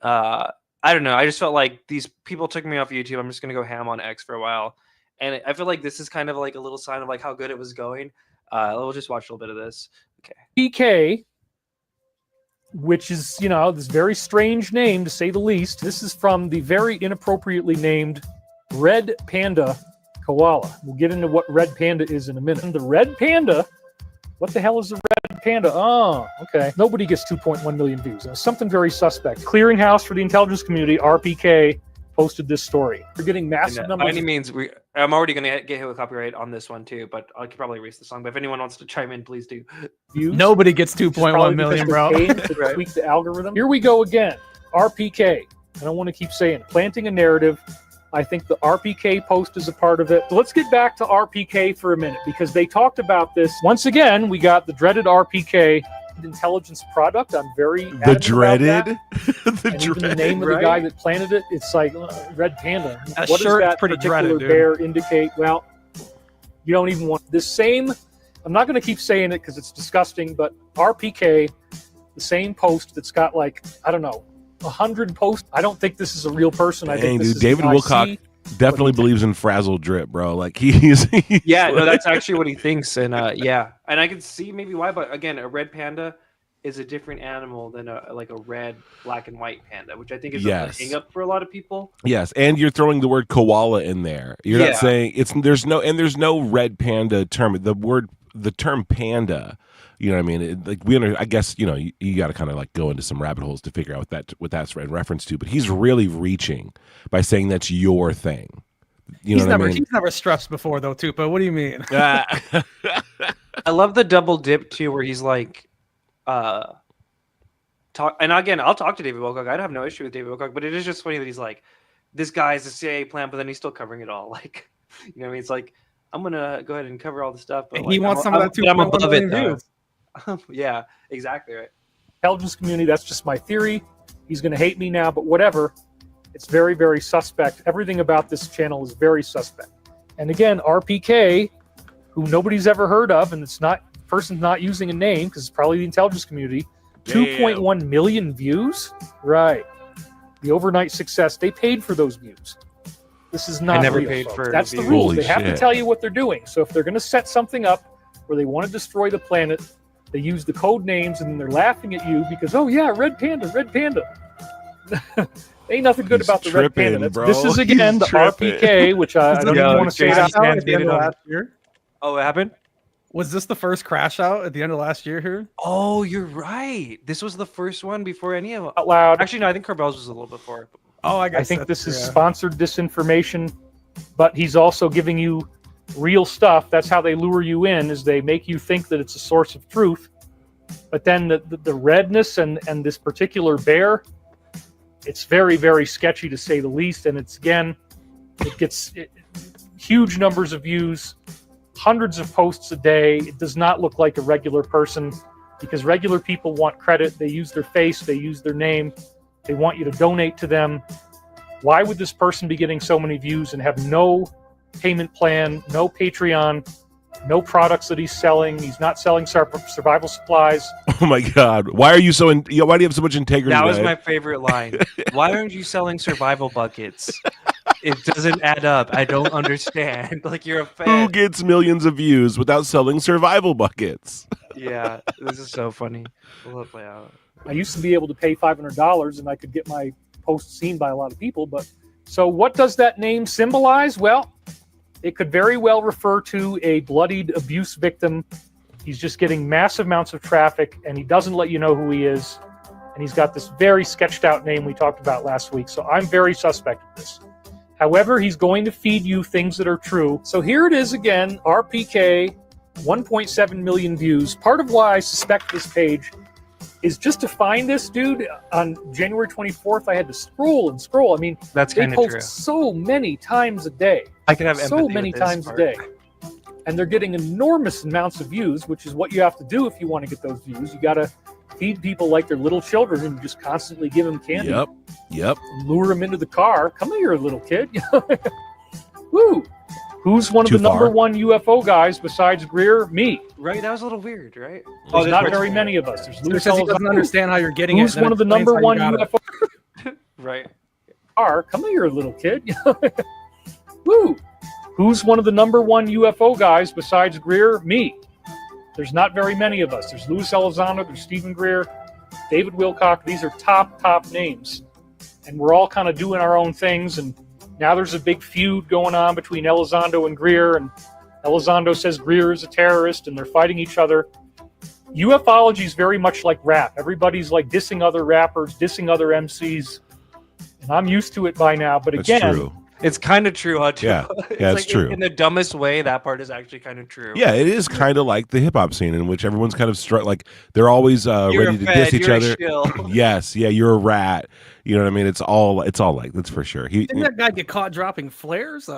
I don't know. I just felt like these people took me off YouTube. I'm just gonna go ham on X for a while, and I feel like this is kind of like a little sign of like how good it was going. We'll just watch a little bit of this. Okay. PK, which is, you know, this very strange name to say the least. This is from the very inappropriately named Red Panda Koala. We'll get into what Red Panda is in a minute. The Red Panda, what the hell is the Red Panda? Oh, okay. Nobody gets 2.1 million views. Something very suspect. Clearinghouse for the intelligence community, RPK, posted this story. We're getting massive numbers. By any means, I'm already going to get hit with copyright on this one too, but I could probably erase the song. But if anyone wants to chime in, please do. Views. Nobody gets 2.1 million, bro. To tweak the algorithm. Here we go again. RPK. I don't want to keep saying it. Planting a narrative. I think the RPK post is a part of it. So let's get back to RPK for a minute, because they talked about this. Once again, we got the dreaded RPK intelligence product. I'm very the dreaded the dreaded, even the name of the guy that planted it, it's like Red Panda. That what shirt does that pretty particular dreaded, bear indicate? Well, you don't even want this same. I'm not going to keep saying it because it's disgusting, but RPK, the same post that's got like, I don't know, 100 posts. I don't think this is a real person. I think this is David Wilcock definitely believes in frazzle drip, bro. Like he's yeah, no, that's actually what he thinks. And yeah, and I can see maybe why, but again, a red panda is a different animal than a red, black and white panda, which I think is a hang up for a lot of people. Yes, and you're throwing the word koala in there. You're not saying there's no red panda term. The term panda, you know what I mean? I guess, you know, you got to kind of like go into some rabbit holes to figure out what that's in reference to. But he's really reaching by saying that's your thing. You know what I mean? He's never stressed before though, Tupa. What do you mean? I love the double dip too, where he's like, talk. And again, I'll talk to David Wilcock. I'd have no issue with David Wilcock, but it is just funny that he's like, this guy is a CIA plant, but then he's still covering it all. Like, you know what I mean? It's like, I'm gonna go ahead and cover all the stuff, but he wants some of that too. I'm above it though. Yeah, exactly right. Intelligence community, that's just my theory. He's going to hate me now, but whatever. It's very, very suspect. Everything about this channel is very suspect. And again, RPK, who nobody's ever heard of, and it's not person's not using a name because it's probably the intelligence community. 2.1 million views. Right. The overnight success. They paid for those views. This is not. I never real, paid folks. for. That's the rules. They have to tell you what they're doing. So if they're going to set something up where they want to destroy the planet, they use the code names, and then they're laughing at you because, oh yeah, Red Panda, Red Panda. Ain't nothing good about the Red Panda. This is again the RPK, which I don't even want to say that at the end of last year. Oh, it happened? Was this the first crash out at the end of last year here? Oh, you're right. This was the first one before any of them. Out loud. Actually, no, I think Corbell's was a little before. Oh, I guess I think this is sponsored disinformation, but he's also giving you real stuff. That's how they lure you in, is they make you think that it's a source of truth. But then the redness and this particular bear, it's very, very sketchy to say the least. And it's, again, it gets huge numbers of views, hundreds of posts a day. It does not look like a regular person because regular people want credit. They use their face. They use their name. They want you to donate to them. Why would this person be getting so many views and have no payment plan, no Patreon, no products that he's selling? He's not selling survival supplies. Oh my God! Why are you so? Why do you have so much integrity? That was my favorite line. Why aren't you selling survival buckets? It doesn't add up. I don't understand. Like, you're a fan. Who gets millions of views without selling survival buckets? Yeah, this is so funny. We'll play out. I used to be able to pay $500 and I could get my post seen by a lot of people. But so what does that name symbolize? Well, it could very well refer to a bloodied abuse victim. He's just getting massive amounts of traffic and he doesn't let you know who he is. And he's got this very sketched out name we talked about last week. So I'm very suspect of this. However, he's going to feed you things that are true. So here it is again, RPK, 1.7 million views. Part of why I suspect this page is just to find this dude on January 24th. I had to scroll and scroll. I mean, that's they kind of post true. so many times a day. I can have so many times a day. And they're getting enormous amounts of views, which is what you have to do if you want to get those views. You got to feed people like they're little children and just constantly give them candy. Yep. Lure them into the car. Come here, little kid. Woo! Who's one of the number one UFO guys besides Greer? Me. Right, that was a little weird, right? There's not very many of us. There's Louis he doesn't understand how you're getting Who's it. one of the number one UFO? Right. Come here, little kid. Woo! Who's one of the number one UFO guys besides Greer? Me. There's not very many of us. There's Louis Elizondo, there's Stephen Greer, David Wilcock. These are top names. And we're all kind of doing our own things. And now there's a big feud going on between Elizondo and Greer. And Elizondo says Greer is a terrorist and they're fighting each other. Ufology is very much like rap. Everybody's like dissing other rappers, dissing other MCs. And I'm used to it by now. But That's again, true. It's kind of true, huh? Yeah, it's like true. In the dumbest way, that part is actually kind of true. Yeah, it is kind of like the hip hop scene in which everyone's kind of like they're always ready to diss each other. Yes, yeah, you're a rat. You know what I mean? It's all like that's for sure. Didn't that guy get caught dropping flares?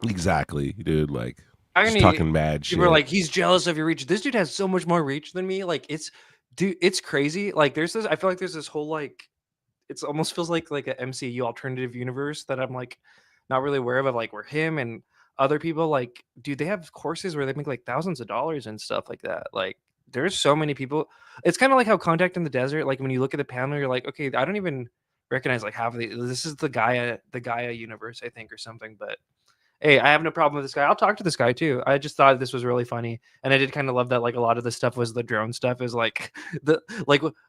Exactly, dude. Like Irony, just talking mad shit. People are like, he's jealous of your reach. This dude has so much more reach than me. Like, it's crazy. Like, there's this. I feel like there's this whole like, it almost feels like an MCU alternative universe that I'm like not really aware of like where him and other people like, dude, they have courses where they make like thousands of dollars and stuff like that. Like, there's so many people. It's kind of like how Contact in the Desert, like when you look at the panel, you're like, okay, I don't even recognize like half of this is the Gaia universe, I think, or something. But hey, I have no problem with this guy. I'll talk to this guy too. I just thought this was really funny, and I did kind of love that. Like a lot of the stuff was the drone stuff. Is like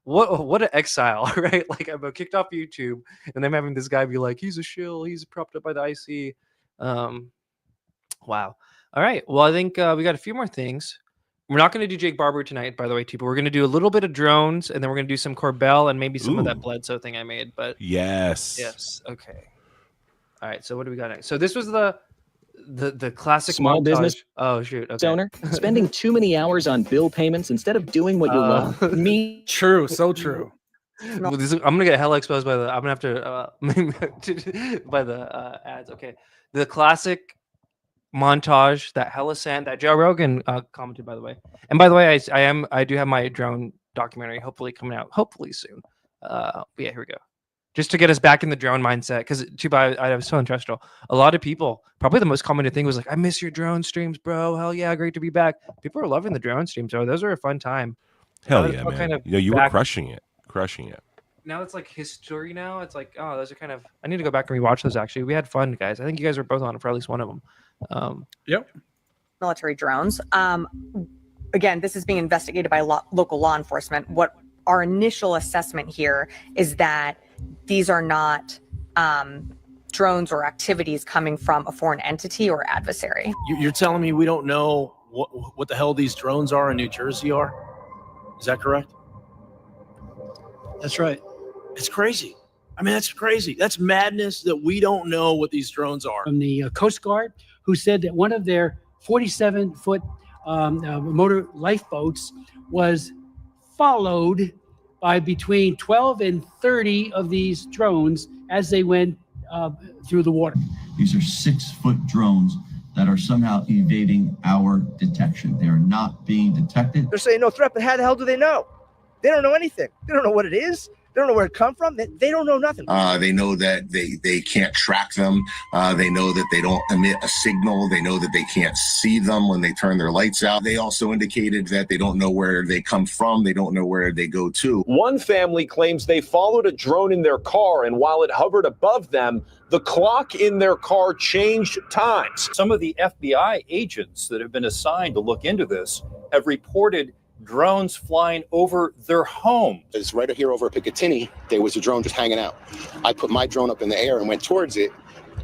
what an exile, right? Like I'm kicked off YouTube, and I'm having this guy be like, he's a shill. He's propped up by the IC. Wow. All right. Well, I think we got a few more things. We're not going to do Jake Barber tonight, by the way, too. But we're going to do a little bit of drones, and then we're going to do some Corbell and maybe some of that Bledsoe thing I made. But yes. Okay. All right. So what do we got next? So this was the The classic Small montage. business Oh shoot. Okay. owner spending too many hours on bill payments instead of doing what you love. Me, True, so true. Well, I'm gonna get hella exposed by the. I'm gonna have to by the ads. Okay, the classic montage that hella sand that Joe Rogan commented, by the way. And by the way, I do have my drone documentary hopefully coming out hopefully soon. But yeah, here we go. Just to get us back in the drone mindset, because too bad I was so terrestrial. A lot of people, probably the most commented thing was like, "I miss your drone streams, bro. Hell yeah, great to be back." People are loving the drone streams, so those are a fun time. Hell yeah, man! You were crushing it. Now it's like history. Now it's like, oh, those are kind of. I need to go back and rewatch those. Actually, we had fun, guys. I think you guys were both on it for at least one of them. Yep. Military drones. Again, this is being investigated by local law enforcement. What our initial assessment here is that these are not drones or activities coming from a foreign entity or adversary. You're telling me we don't know what the hell these drones are in New Jersey are? Is that correct? That's right. It's crazy. I mean, that's crazy. That's madness that we don't know what these drones are. From the Coast Guard, who said that one of their 47-foot motor lifeboats was followed by between 12 and 30 of these drones as they went through the water. These are 6-foot drones that are somehow evading our detection. They are not being detected. They're saying no threat, but how the hell do they know? They don't know anything. They don't know what it is. They don't know where it come from. They don't know nothing. They know that they can't track them. They know that they don't emit a signal. They know that they can't see them when they turn their lights out. They also indicated that they don't know where they come from. They don't know where they go to. One family claims they followed a drone in their car, and while it hovered above them, the clock in their car changed times. Some of the FBI agents that have been assigned to look into this have reported drones flying over their home. It's right here over Picatinny. There was a drone just hanging out. I put my drone up in the air and went towards it.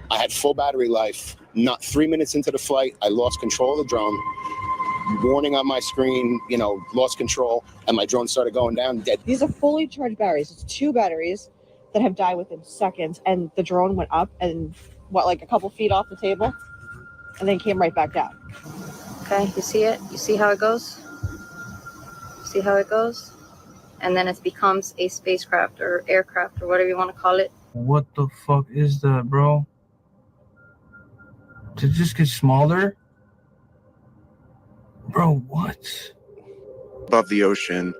I had full battery life. Not 3 minutes into the flight, I lost control of the drone. Warning on my screen, lost control, and my drone started going down dead. These are fully charged batteries. It's 2 batteries that have died within seconds, and the drone went up and like a couple feet off the table, and then came right back down. Okay, you see it? You see how it goes? See how it goes? And then it becomes a spacecraft or aircraft or whatever you want to call it. What the fuck is that, bro? Did it just get smaller? Bro, what? Above the ocean,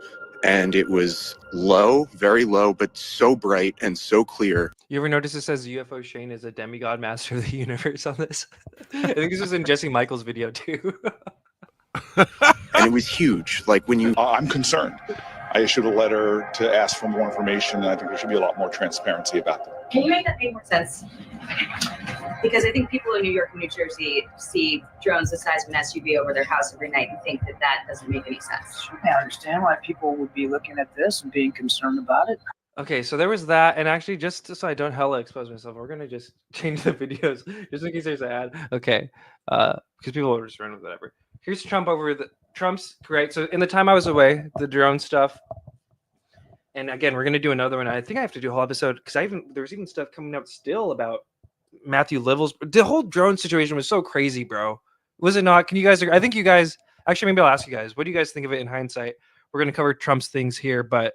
and it was low, very low, but so bright and so clear. You ever notice it says UFO Shane is a demigod master of the universe on this? I think this was in Jesse Michael's video too. And it was huge. Like when you... I'm concerned. I issued a letter to ask for more information, and I think there should be a lot more transparency about that. Can you make that make more sense? Because I think people in New York and New Jersey see drones the size of an SUV over their house every night and think that doesn't make any sense. I understand why people would be looking at this and being concerned about it. Okay, so there was that, and actually, just so I don't hella expose myself, we're gonna just change the videos just in case there's an ad. Okay, because people will just run with whatever. Here's Trump over Trump's great. So in the time I was away, the drone stuff, and again, we're gonna do another one. I think I have to do a whole episode because there was even stuff coming out still about Matthew Livel's. The whole drone situation was so crazy, bro. Was it not? Can you guys? I think you guys. Actually, maybe I'll ask you guys. What do you guys think of it in hindsight? We're gonna cover Trump's things here, but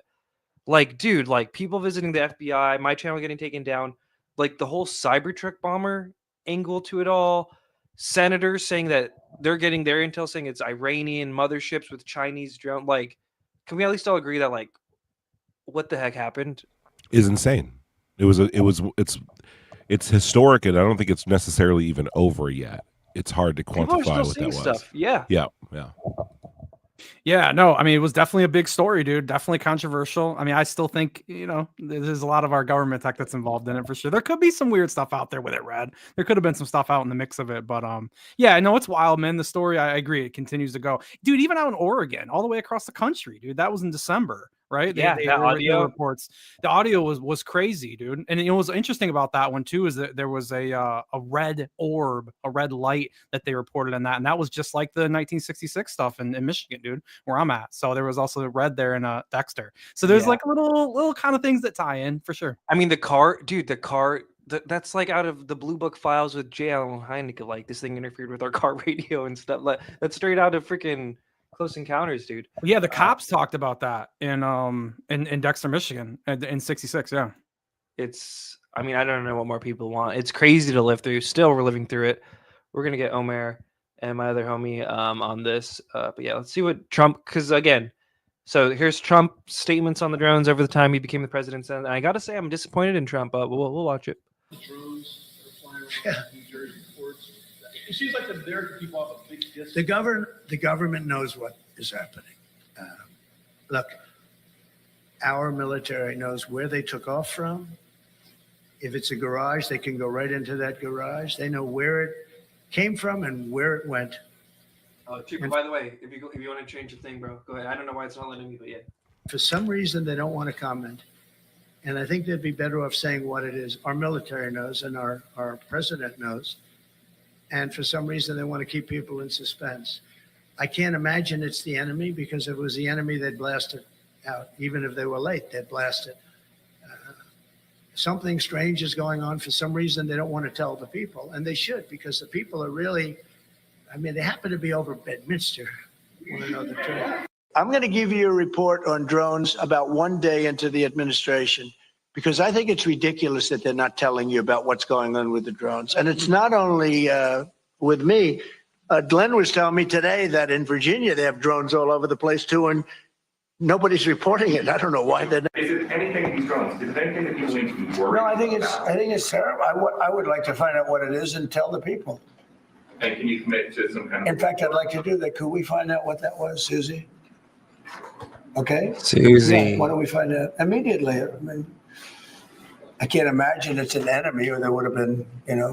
like, dude, like people visiting the FBI, my channel getting taken down, like the whole Cybertruck bomber angle to it all. Senators saying that they're getting their intel saying it's Iranian motherships with Chinese drone. Like, can we at least all agree that like, what the heck happened? Is insane. It's historic, and I don't think it's necessarily even over yet. It's hard to quantify what that was. Stuff. Yeah. Yeah, no, I mean, it was definitely a big story, dude. Definitely controversial. I mean, I still think, there's a lot of our government tech that's involved in it for sure. There could be some weird stuff out there with it, Red. There could have been some stuff out in the mix of it, but yeah, I know it's wild, man. The story, I agree, it continues to go. Dude, even out in Oregon, all the way across the country, dude, that was in December. Right? Yeah, they that audio reports. The audio was crazy, dude. And what was interesting about that one too is that there was a red orb, a red light that they reported in that, and that was just like the 1966 stuff in Michigan, dude, where I'm at. So there was also the red there in Dexter. So there's like little kind of things that tie in for sure. I mean, the car That's like out of the Blue Book files with J. Allen Hynek. Like this thing interfered with our car radio and stuff. Like that's straight out of freaking Close Encounters, dude. Yeah, the cops talked about that in Dexter, Michigan, in '66. Yeah, It's. I mean, I don't know what more people want. It's crazy to live through. Still, we're living through it. We're gonna get Omer and my other homie on this. But yeah, let's see what Trump. Because again, so here's Trump's statements on the drones over the time he became the president. And I gotta say, I'm disappointed in Trump. But we'll watch it. Drones are flying around New Jersey ports. It seems like they're there to keep off a big distance. The government knows what is happening. Look, our military knows where they took off from. If it's a garage, they can go right into that garage. They know where it came from and where it went. Chico, by the way, if you want to change the thing, bro, go ahead. I don't know why it's not letting me, but yeah. For some reason, they don't want to comment. And I think they'd be better off saying what it is. Our military knows and our president knows. And for some reason, they want to keep people in suspense. I can't imagine it's the enemy, because if it was the enemy, they'd blast it out. Even if they were late, they'd blast it. Something strange is going on. For some reason, they don't want to tell the people. And they should, because the people are really, I mean, they happen to be over Bedminster. Want to know the truth. I'm going to give you a report on drones about 1 day into the administration, because I think it's ridiculous that they're not telling you about what's going on with the drones. And it's not only with me. Glenn was telling me today that in Virginia, they have drones all over the place too, and nobody's reporting it. I don't know why they're not. Is it anything, these drones, is it anything that people need to be worried No, I think about? it's terrible. I would like to find out what it is and tell the people. And can you commit to some kind of... In fact, I'd like to do that. Could we find out what that was, Susie? Okay. Susie. Yeah, why don't we find out immediately? I mean, I can't imagine it's an enemy, or there would have been,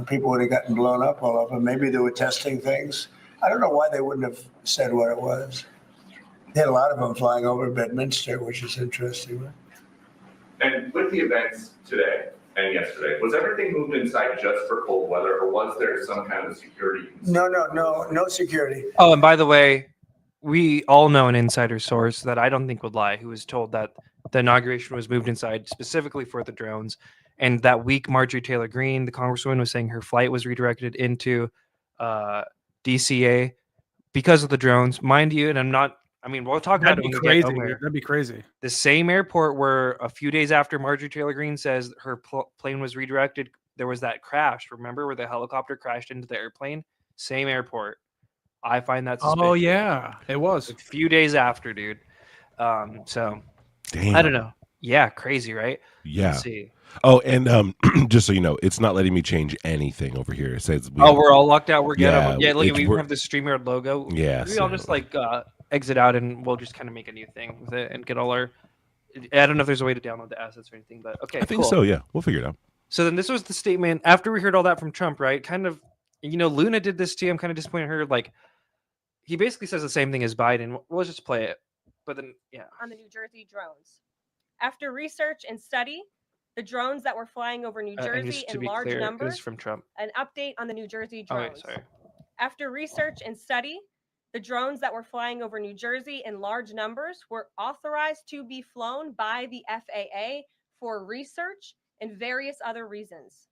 people would have gotten blown up all over. Maybe they were testing things. I don't know why they wouldn't have said what it was. They had a lot of them flying over Bedminster, which is interesting. And with the events today and yesterday, was everything moved inside just for cold weather, or was there some kind of security? No security. Oh, and by the way, we all know an insider source that I don't think would lie, who was told that the inauguration was moved inside specifically for the drones. And that week, Marjorie Taylor Greene, the congresswoman, was saying her flight was redirected into DCA because of the drones. Mind you, and we'll talk about it when we get Omer. That'd be crazy. The same airport where a few days after Marjorie Taylor Greene says her plane was redirected, there was that crash. Remember where the helicopter crashed into the airplane? Same airport. I find that suspicious. Oh yeah, it was a few days after, dude. So Damn. I don't know. Yeah, crazy, right? Yeah. Let's see. Oh, and just so you know, it's not letting me change anything over here. It says we're all locked out. We're good. Yeah, look, we we're- have the StreamYard logo. Yeah, Maybe I'll so- just exit out and we'll just kind of make a new thing with it and get all our. I don't know if there's a way to download the assets or anything, but okay. I think cool. so. Yeah, we'll figure it out. So then this was the statement after we heard all that from Trump, right? Kind of, Luna did this too. I'm kind of disappointed in her. Like, he basically says the same thing as Biden. We'll just play it. But then, yeah. On the New Jersey drones. After research and study, the drones that were flying over New And Jersey just to in be large clear, it numbers. is from Trump. An update on the New Jersey Oh, drones. wait, sorry. After research and study, the drones that were flying over New Jersey in large numbers were authorized to be flown by the FAA for research and various other reasons.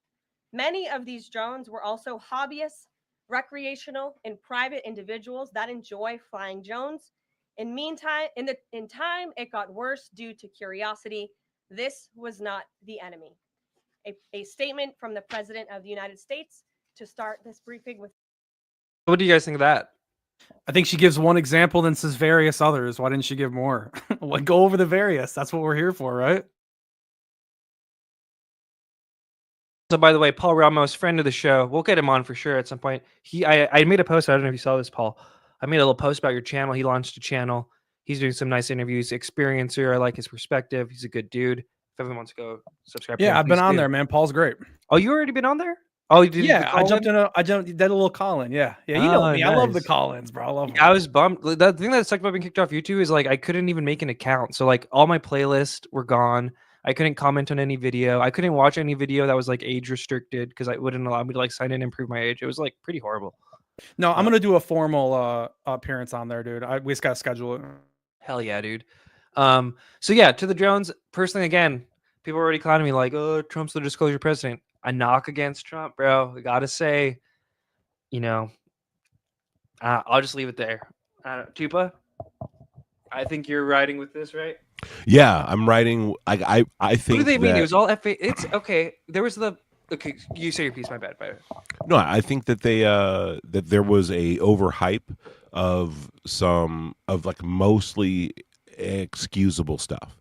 Many of these drones were also hobbyists, recreational, and private individuals that enjoy flying drones. In time, it got worse due to curiosity. This was not the enemy. A statement from the President of the United States to start this briefing with. What do you guys think of that? I think she gives one example, then says various others. Why didn't she give more? Go over the various. That's what we're here for, right? So, by the way, Paul Ramos, friend of the show, we'll get him on for sure at some point. I made a post. I don't know if you saw this, Paul. I made a little post about your channel. He launched a channel. He's doing some nice interviews. Experiencer. I like his perspective. He's a good dude. If everyone wants to go subscribe. to him, Yeah, I've been please on do. there, man. Paul's great. Oh, you already been on there? Oh, you did? Yeah, I jumped did a little call-in. Yeah, you know me. I love the nice. call-ins, bro. I love them. I was bummed. The thing that sucked about being kicked off YouTube is I couldn't even make an account. So all my playlists were gone. I couldn't comment on any video. I couldn't watch any video that was age restricted because it wouldn't allow me to sign in and prove my age. It was pretty horrible. No, I'm gonna do a formal appearance on there, dude. We just gotta schedule it. Hell yeah, dude. So yeah, to the drones. Personally, again, people are already clowning me oh, Trump's the disclosure president. a knock against Trump, bro. I gotta say, you know, I'll just leave it there. Tupa, I think you're riding with this, right? Yeah, I'm writing. I think What do they mean? that, It was all FA. It's okay. There was the. Okay, you say your piece. My bad. no, I think that they that there was a overhype of some of like mostly excusable stuff.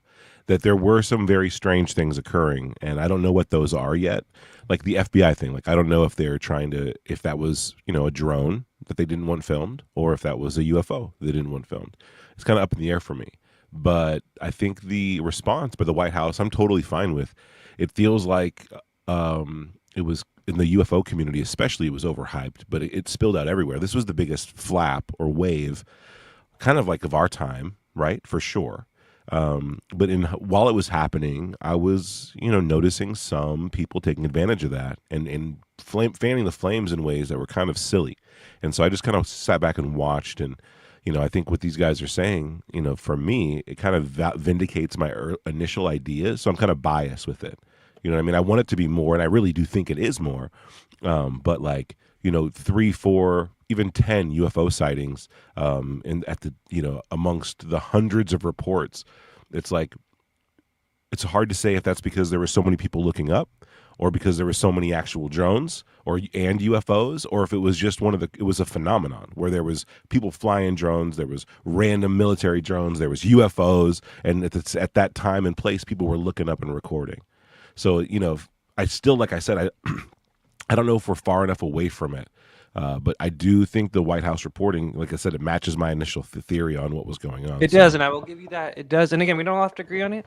That there were some very strange things occurring, and I don't know what those are yet. Like the FBI thing, like I don't know if they're trying to, if that was, you know, a drone that they didn't want filmed, or if that was a UFO they didn't want filmed. It's kind of up in the air for me. But I think the response by the White House, I'm totally fine with. It feels like it was in the UFO community, especially, it was overhyped, but it spilled out everywhere. This was the biggest flap or wave, kind of like of our time, right? For sure. But while it was happening, I was, you know, noticing some people taking advantage of that and fanning the flames in ways that were kind of silly. And so I just kind of sat back and watched. And, you know, I think what these guys are saying, you know, for me, it kind of vindicates my initial ideas. So I'm kind of biased with it. You know what I mean? I want it to be more, and I really do think it is more. But like, you know, 3, 4, even 10 UFO sightings, at the, you know, amongst the hundreds of reports, it's like, it's hard to say if that's because there were so many people looking up, or because there were so many actual drones and UFOs, or if it was just it was a phenomenon where there was people flying drones, there was random military drones, there was UFOs, and at that time and place, people were looking up and recording. So, you know, I still, like I said, I don't know if we're far enough away from it. But I do think the White House reporting, like I said, it matches my initial theory on what was going on. It does, and I will give you that. It does. And again, we don't all have to agree on it.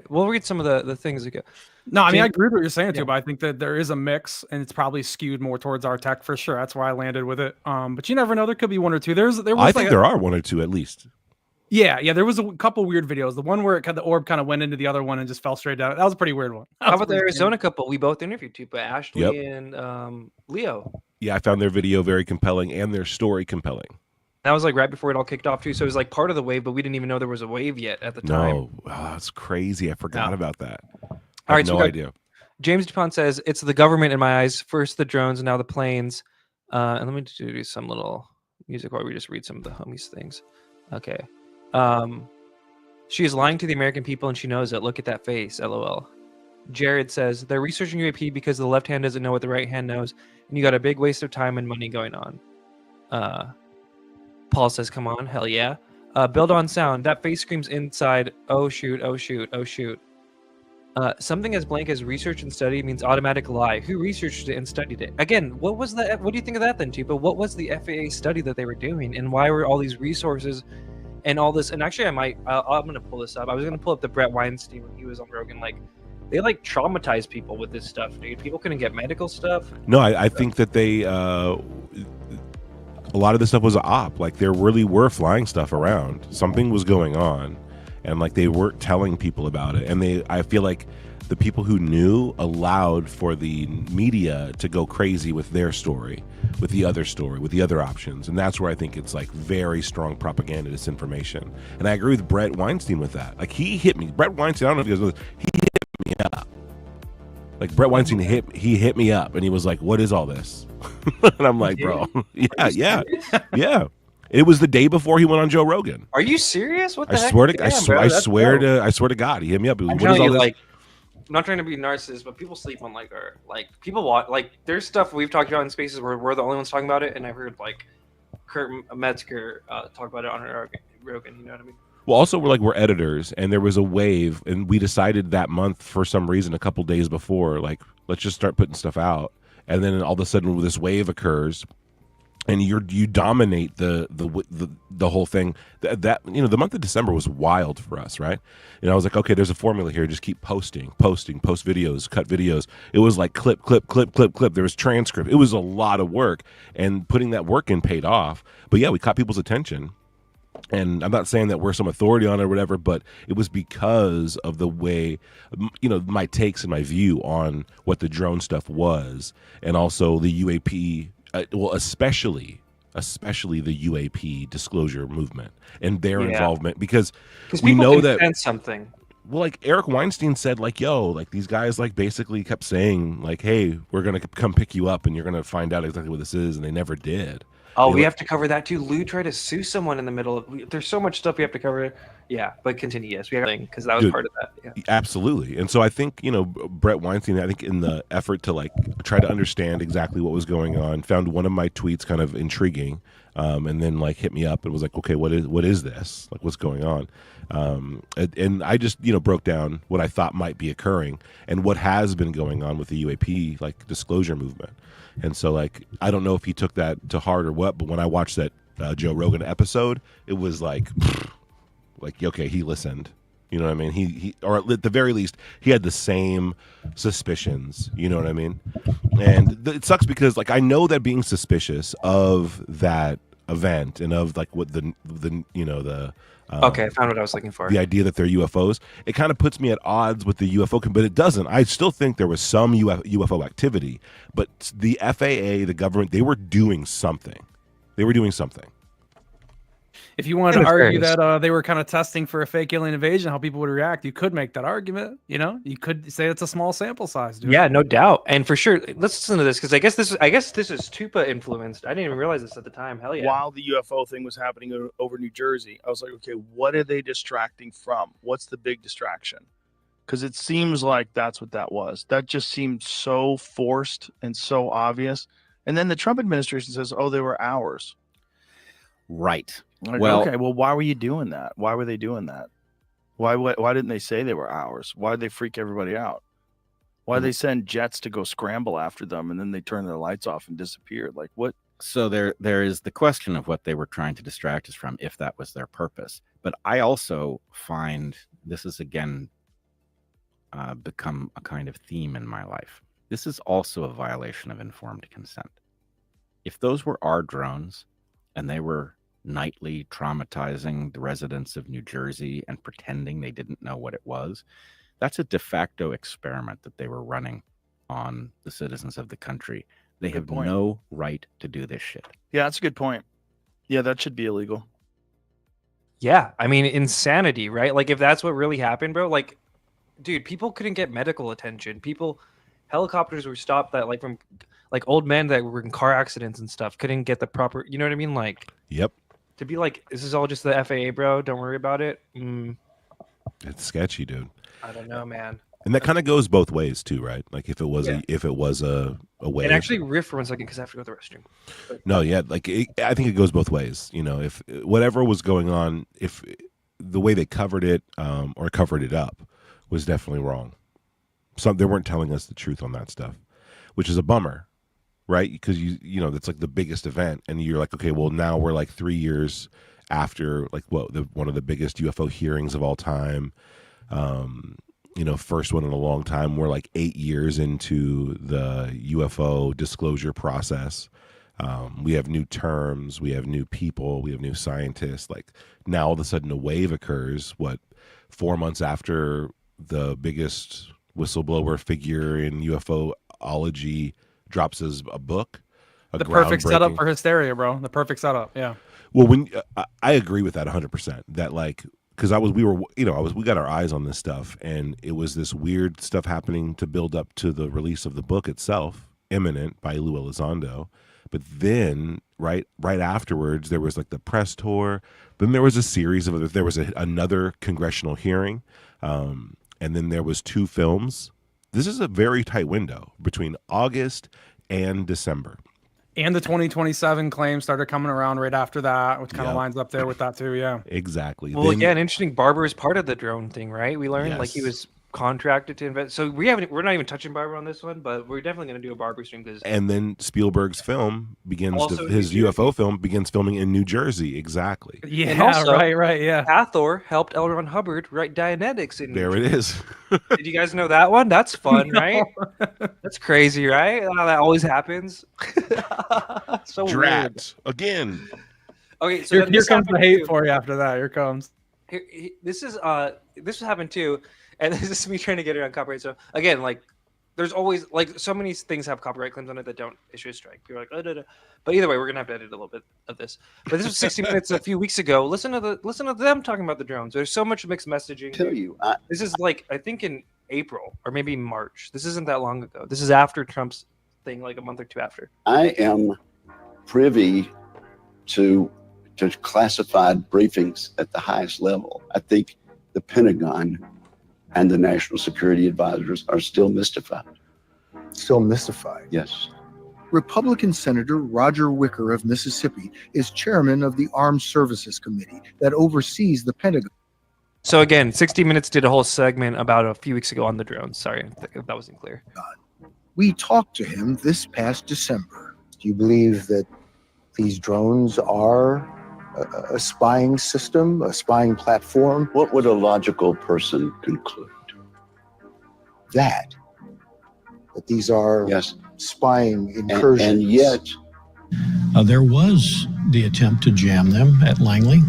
We'll read some of the things that go. No, I mean, I agree with what you're saying too, but I think that there is a mix, and it's probably skewed more towards our tech for sure. That's why I landed with it. But you never know. There could be one or two. I think there are one or two at least. Yeah. There was a couple weird videos. The one where the orb kind of went into the other one and just fell straight down. That was a pretty weird one. How about the Arizona couple we both interviewed too, but Ashley and Leo? Yeah, I found their video very compelling and their story compelling. That was like right before it all kicked off too. So it was like part of the wave, but we didn't even know there was a wave yet at the time. No, that's crazy. I forgot about that. All right, no idea. James DuPont says it's the government in my eyes. First the drones, and now the planes. And let me do some little music while we just read some of the homies things. Okay. She is lying to the American people, and she knows it. Look at that face. LOL. Jared says they're researching UAP because the left hand doesn't know what the right hand knows, and you got a big waste of time and money going on. Paul says, come on, hell yeah. Build on sound. That face screams inside. Oh shoot, oh shoot, oh shoot. Something as blank as research and study means automatic lie. Who researched it and studied it? Again, what was that? What do you think of that then, Tupa? What was the FAA study that they were doing, and why were all these resources and all this? And actually, I'm gonna pull this up. I was gonna pull up the Brett Weinstein when he was on Rogan. Like, they like traumatized people with this stuff, dude. People couldn't get medical stuff. No, I think that they a lot of this stuff was an op. Like, there really were flying stuff around. Something was going on, and like they weren't telling people about it. And I feel like the people who knew allowed for the media to go crazy with their story, with the other options. And that's where I think it's like very strong propaganda, disinformation. And I agree with Brett Weinstein with that. Like, he hit me. Brett Weinstein, I don't know if you guys know this, he hit me up. Like, Brett Weinstein hit me up, and he was like, what is all this? And I'm like, bro, yeah. It was the day before he went on Joe Rogan. Are you serious? What the I heck? swear to Damn, I swear to God, he hit me up. I'm telling you, like, I'm not trying to be narcissist, but people sleep on people watch, like, there's stuff we've talked about in spaces where we're the only ones talking about it, and I've heard like Kurt Metzger talk about it on Rogan. You know what I mean? Well, also we're editors, and there was a wave, and we decided that month for some reason a couple days before, like, let's just start putting stuff out. And then all of a sudden this wave occurs, and you dominate the whole thing. That you know, the month of December was wild for us, right? And I was like, okay, there's a formula here. Just keep post videos, cut videos. It was like clip. There was transcript. It was a lot of work, and putting that work in paid off. But yeah, we caught people's attention. And I'm not saying that we're some authority on it or whatever, but it was because of the way, you know, my takes and my view on what the drone stuff was, and also the UAP, especially the UAP disclosure movement and their involvement, because we know that sense something. Well, like Eric Weinstein said, like, yo, like these guys like basically kept saying like, hey, we're gonna come pick you up and you're gonna find out exactly what this is, and they never did. Oh, They we let- have to cover that too. Lou tried to sue someone in the middle of. There's so much stuff we have to cover. Yeah, but continue. Yes, we have because that was Dude, part of that. Yeah. Absolutely. And so I think, Brett Weinstein, I think in the effort to like try to understand exactly what was going on, found one of my tweets kind of intriguing, and then like hit me up and was like, okay, what is this? Like, what's going on? And I just, broke down what I thought might be occurring and what has been going on with the UAP, like disclosure movement. And so like, I don't know if he took that to heart or what, but when I watched that Joe Rogan episode, it was like, okay, he listened. You know what I mean? He or at the very least, he had the same suspicions. You know what I mean? And it sucks because like I know that being suspicious of that event and of like what the Okay, I found what I was looking for. The idea that they're UFOs, it kind of puts me at odds with the UFO, but it doesn't. I still think there was some UFO activity, but the FAA, the government, they were doing something. If you wanted to argue that they were kind of testing for a fake alien invasion, how people would react, you could make that argument. You could say it's a small sample size, dude. Yeah, no doubt, and for sure. Let's listen to this because I guess this is Tupa influenced. I didn't even realize this at the time. Hell yeah! While the UFO thing was happening over New Jersey, I was like, okay, what are they distracting from? What's the big distraction? Because it seems like that's what that was. That just seemed so forced and so obvious. And then the Trump administration says, "Oh, they were ours." Right. Like, well, okay, well, why were you doing that? Why were they doing that? Why didn't they say they were ours? Why did they freak everybody out? Why did they send jets to go scramble after them and then they turn their lights off and disappeared? Like what? So there is the question of what they were trying to distract us from, if that was their purpose. But I also find this is again become a kind of theme in my life. This is also a violation of informed consent. If those were our drones and they were nightly traumatizing the residents of New Jersey and pretending they didn't know what it was, that's a de facto experiment that they were running on the citizens of the country. They have no right to do this shit. Yeah, that's a good point. Yeah, that should be illegal. Yeah, I mean insanity, right? Like if that's what really happened, bro. Like, dude, people couldn't get medical attention. Helicopters were stopped that like from like old men that were in car accidents and stuff couldn't get the proper. You know what I mean? Like, yep. To be like, this is all just the FAA, bro. Don't worry about it. It's sketchy, dude. I don't know, man. And that kind of goes both ways too, right? Like if it was a way. And actually, riff for 1 second because I have to go to the restroom. No, yeah, like I think it goes both ways. If whatever was going on, if the way they covered it or covered it up was definitely wrong. They weren't telling us the truth on that stuff, which is a bummer. Right, because that's like the biggest event, and you're like, okay, well now we're like 3 years after like one of the biggest UFO hearings of all time. First one in a long time. We're like 8 years into the UFO disclosure process. We have new terms, we have new people, we have new scientists. Like now, all of a sudden, a wave occurs. 4 months after the biggest whistleblower figure in UFOlogy drops as a book, the perfect setup for hysteria, bro. The perfect setup. Yeah. Well, when I agree with that 100%. That like, because we got our eyes on this stuff, and it was this weird stuff happening to build up to the release of the book itself, Imminent by Lou Elizondo. But then right afterwards, there was like the press tour. Then there was a series of there was another congressional hearing, and then there was 2 films. This is a very tight window between August and December. And the 2027 claims started coming around right after that, which kind of lines up there with that too. Yeah, exactly. Well, again, interesting. Barber is part of the drone thing, right? We learned like he was contracted to invest. So we're not even touching Barber on this one, but we're definitely going to do a Barber stream because. And then Spielberg's film his UFO film begins filming in New Jersey. Exactly. Yeah. And also, right. Yeah. Hathor helped L. Ron Hubbard write Dianetics in. There it is. Did you guys know that one? That's fun, right? That's crazy, right? How that always happens. So Drat weird. again. Okay, so here comes the hate for you after that. Here comes. This happened too, and this is me trying to get it on copyright. So again, like there's always like so many things have copyright claims on it that don't issue a strike. You're like, but either way, we're gonna have to edit a little bit of this. But this was 60 minutes a few weeks ago. Listen to them talking about the drones. There's so much mixed messaging. Tell you, this is like I think in April or maybe March. This isn't that long ago. This is after Trump's thing, like a month or two after. I am privy to classified briefings at the highest level. I think the Pentagon and the national security advisors are still mystified. Still mystified? Yes. Republican Senator Roger Wicker of Mississippi is chairman of the Armed Services Committee that oversees the Pentagon. So again, 60 Minutes did a whole segment about a few weeks ago on the drones. Sorry if that wasn't clear. We talked to him this past December. Do you believe that these drones are a spying system, a spying platform? What would a logical person conclude? That these are spying incursions. And yet, there was the attempt to jam them at Langley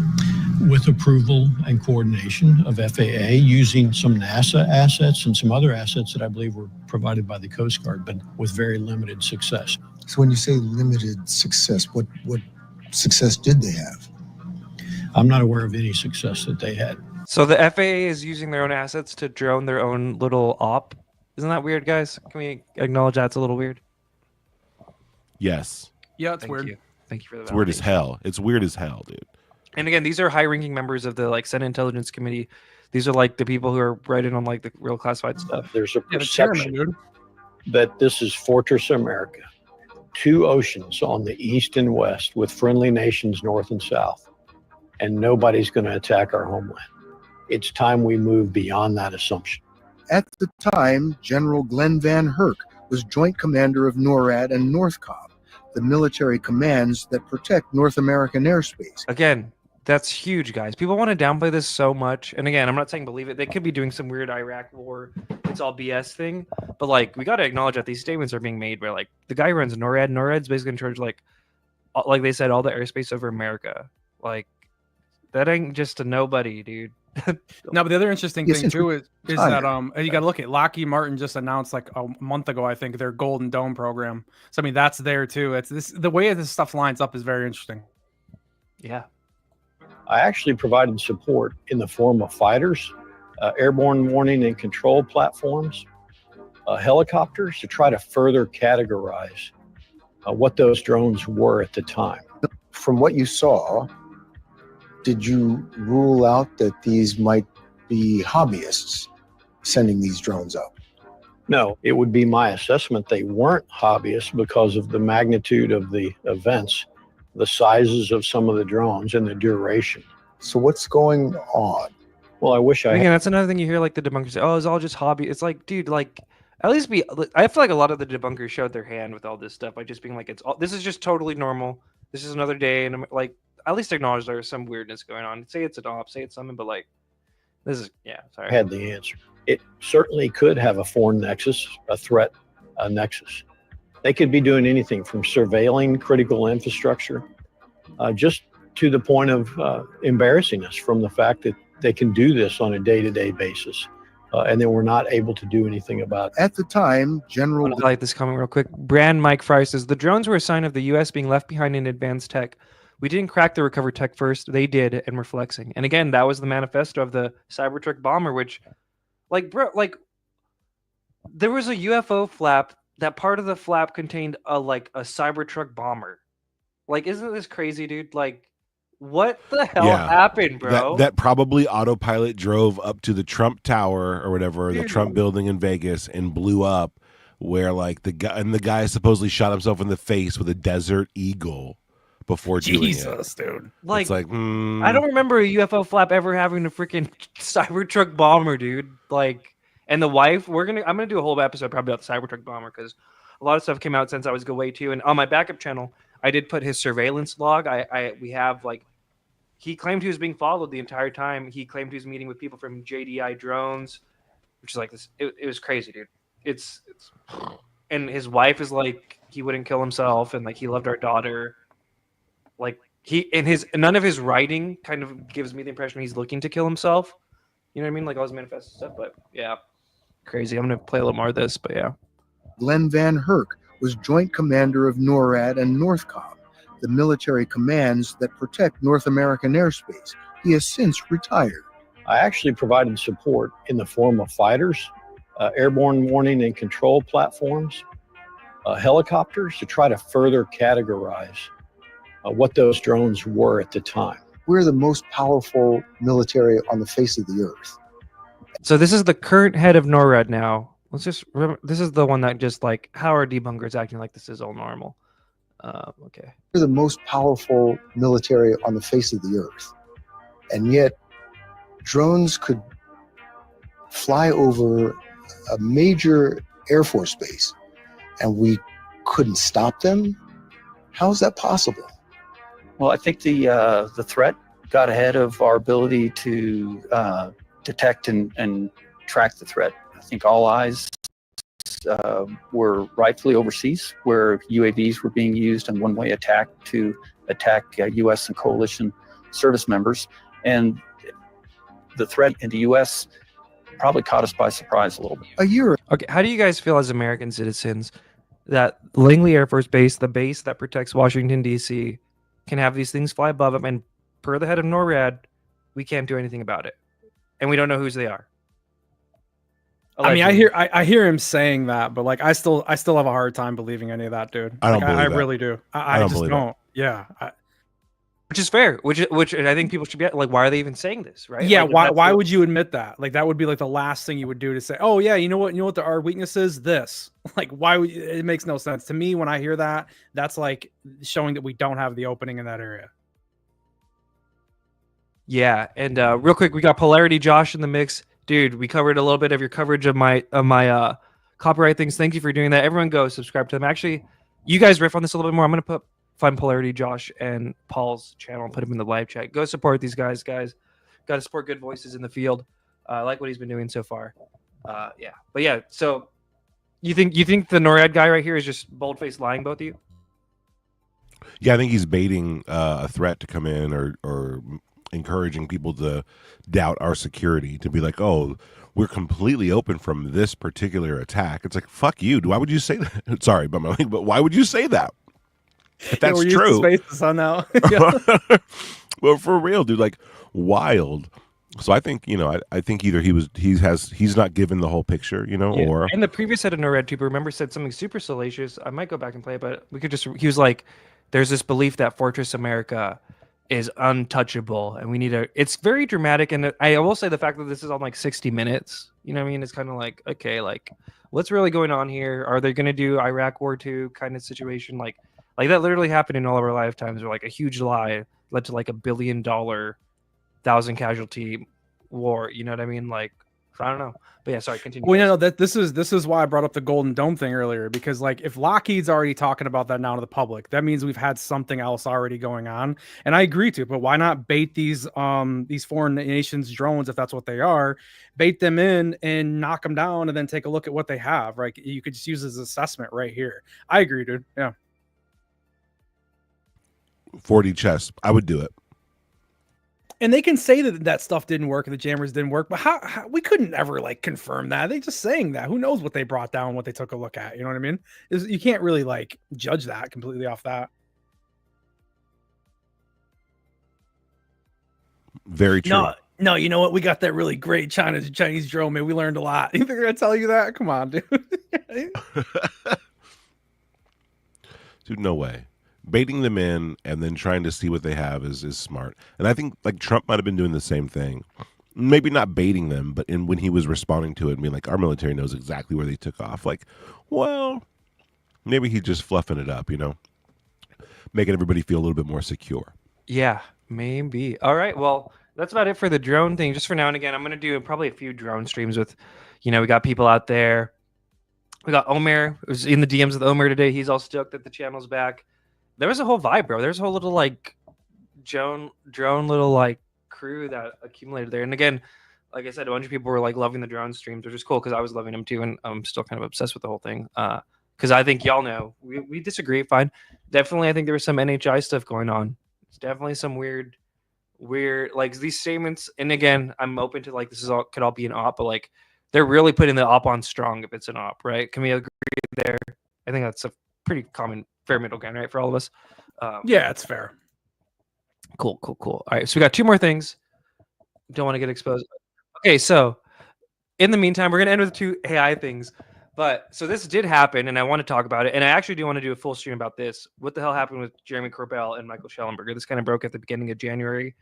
with approval and coordination of FAA using some NASA assets and some other assets that I believe were provided by the Coast Guard, but with very limited success. So when you say limited success, what success did they have? I'm not aware of any success that they had. So the FAA is using their own assets to drone their own little op. Isn't that weird, guys? Can we acknowledge that's a little weird? Yes. Yeah, it's Thank weird. you. Thank you for that. It's weird as hell. It's weird as hell, dude. And again, these are high-ranking members of the like Senate Intelligence Committee. These are like the people who are writing on like the real classified stuff. There's a perception that this is Fortress America. 2 oceans on the east and west with friendly nations north and south. And nobody's going to attack our homeland. It's time we move beyond that assumption. At the time, General Glenn Van Herk was Joint Commander of NORAD and NORTHCOM, the military commands that protect North American airspace. Again, that's huge, guys. People want to downplay this so much. And again, I'm not saying believe it. They could be doing some weird Iraq war, it's all BS thing. But like, we got to acknowledge that these statements are being made where like the guy who runs NORAD. NORAD's basically in charge, like they said, all the airspace over America. Like, that ain't just a nobody, dude. No, but the other interesting thing too is that you got to look at Lockheed Martin just announced like a month ago, I think, their Golden Dome program. So I mean, that's there too. It's this the way this stuff lines up is very interesting. Yeah. I actually provided support in the form of fighters, airborne warning and control platforms, helicopters to try to further categorize what those drones were at the time. From what you saw, did you rule out that these might be hobbyists sending these drones up? No, it would be my assessment they weren't hobbyists because of the magnitude of the events, the sizes of some of the drones, and the duration. So what's going on? Well, I wish I Again, that's another thing you hear like the debunkers say, oh, it's all just hobby. It's like, dude, like at least I feel like a lot of the debunkers showed their hand with all this stuff by just being like, this is just totally normal. This is another day. And I'm like, at least acknowledge there's some weirdness going on. Say it's an op, say it's something, but like, this is, yeah, sorry. I had the answer. It certainly could have a foreign nexus, a threat nexus. They could be doing anything from surveilling critical infrastructure, just to the point of embarrassing us from the fact that they can do this on a day-to-day basis, and then we're not able to do anything about it. At the time, General... I like this comment real quick. Brand Mike Fry says, the drones were a sign of the U.S. being left behind in advanced tech. We didn't crack the recovered tech first. They did, and we're flexing. And again, that was the manifesto of the Cybertruck bomber, which, like, bro, like, there was a UFO flap. That part of the flap contained a Cybertruck bomber. Like, isn't this crazy, dude? Like, what the hell happened, bro? That probably autopilot drove up to the Trump Tower or whatever, the Trump building in Vegas, and blew up. Where like the guy supposedly shot himself in the face with a Desert Eagle before doing it. Dude. Like, it's like I don't remember a UFO flap ever having a freaking Cybertruck bomber, dude. Like, and the wife, I'm gonna do a whole episode probably about the Cybertruck bomber because a lot of stuff came out since I was away too. And on my backup channel, I did put his surveillance log. We have like, he claimed he was being followed the entire time. He claimed he was meeting with people from JDI drones, which is like this. It was crazy, dude. It's and his wife is like, he wouldn't kill himself, and like he loved our daughter. Like none of his writing kind of gives me the impression he's looking to kill himself. You know what I mean? Like all his manifesto stuff. But yeah, crazy. I'm gonna play a little more of this. But yeah. Glenn Van Herk was Joint Commander of NORAD and NORTHCOM, the military commands that protect North American airspace. He has since retired. I actually provided support in the form of fighters, airborne warning and control platforms, helicopters, to try to further categorize what those drones were at the time. We're the most powerful military on the face of the earth. So this is the current head of NORAD now. Let's just remember, this is the one that just like, how are debunkers acting like this is all normal? Okay. We're the most powerful military on the face of the earth. And yet drones could fly over a major Air Force base and we couldn't stop them? How is that possible? Well, I think the threat got ahead of our ability to detect and track the threat. I think all eyes were rightfully overseas, where UAVs were being used in one-way attack to attack U.S. and coalition service members. And the threat in the U.S. probably caught us by surprise a little bit. A year. Okay, how do you guys feel as American citizens that Langley Air Force Base, the base that protects Washington, D.C., can have these things fly above them, and per the head of NORAD, we can't do anything about it, and we don't know whose they are? I mean, I hear him saying that, but like, I still have a hard time believing any of that, dude. I don't Like, believe I that. really do. I I don't just believe don't. Yeah. Which is fair. Which I think people should be like, why are they even saying this, right? Yeah. Like, if Why? that's Why what- would you admit that? Like, that would be like the last thing you would do to say, "Oh yeah, you know what? You know what? Our weakness is this." Like, why would it makes no sense to me when I hear that? That's like showing that we don't have the opening in that area. Yeah, and real quick, we got Polarity Josh in the mix. Dude, we covered a little bit of your coverage of my copyright things. Thank you for doing that. Everyone go subscribe to them. Actually, you guys riff on this a little bit more. I'm gonna find Polarity Josh and Paul's channel and put them in the live chat. Go support these guys. Got to support good voices in the field. I like what he's been doing so far. Yeah, but yeah. So you think the NORAD guy right here is just bold-faced lying, both of you? Yeah, I think he's baiting a threat to come in, or encouraging people to doubt our security, to be like, oh, we're completely open from this particular attack. It's like, fuck you. Why would you say that? Sorry about my link, but why would you say that? If that's we're used to true. Spaces on now. Well, for real, dude, like, wild. So I think, I think either he's not given the whole picture, or And the previous head of NORAD too, remember, said something super salacious. I might go back and play it, but he was like, there's this belief that Fortress America is untouchable, and we need it's very dramatic. And I will say the fact that this is on like 60 minutes, you know what I mean? It's kind of like, okay, like, what's really going on here? Are they going to do Iraq War II kind of situation? Like that literally happened in all of our lifetimes, where like a huge lie led to like $1 billion 1,000 casualty war. You know what I mean? Like, I don't know. But yeah, sorry, continue. Well, this is why I brought up the Golden Dome thing earlier, because like, if Lockheed's already talking about that now to the public, that means we've had something else already going on. And I agree to, but why not bait these foreign nations drones, if that's what they are, bait them in and knock them down, and then take a look at what they have. Right? You could just use this assessment right here. I agree, dude. Yeah. 40 chess, I would do it. And they can say that stuff didn't work and the jammers didn't work, but how we couldn't ever like confirm that. They just saying that. Who knows what they brought down, what they took a look at. You know what I mean? You can't really like judge that completely off that. Very true. No, you know what? We got that really great Chinese drone, man. We learned a lot. You think they're gonna tell you that? Come on, dude. Dude, no way. Baiting them in and then trying to see what they have is smart. And I think like Trump might have been doing the same thing. Maybe not baiting them, but when he was responding to it and being like, our military knows exactly where they took off. Like, well, maybe he's just fluffing it up, making everybody feel a little bit more secure. Yeah, maybe. All right. Well, that's about it for the drone thing. Just for now and again, I'm going to do probably a few drone streams with, we got people out there. We got Omer, who's in the DMs with Omer today. He's all stoked that the channel's back. There was a whole vibe, bro. There's a whole little like drone little like crew that accumulated there. And again, like I said, a bunch of people were like loving the drone streams, which is cool because I was loving them too, and I'm still kind of obsessed with the whole thing. Because I think y'all know we disagree. Fine, definitely. I think there was some NHI stuff going on. It's definitely some weird like these statements. And again, I'm open to like this could all be an op, but like they're really putting the op on strong if it's an op, right? Can we agree there? I think that's a pretty common fair middle ground, right, for all of us. Yeah, it's fair. Cool. All right, so we got two more things. Don't want to get exposed. Okay, so in the meantime, we're gonna end with two AI things. But so this did happen, and I want to talk about it. And I actually do want to do a full stream about this. What the hell happened with Jeremy Corbell and Michael Shellenberger? This kind of broke at the beginning of January.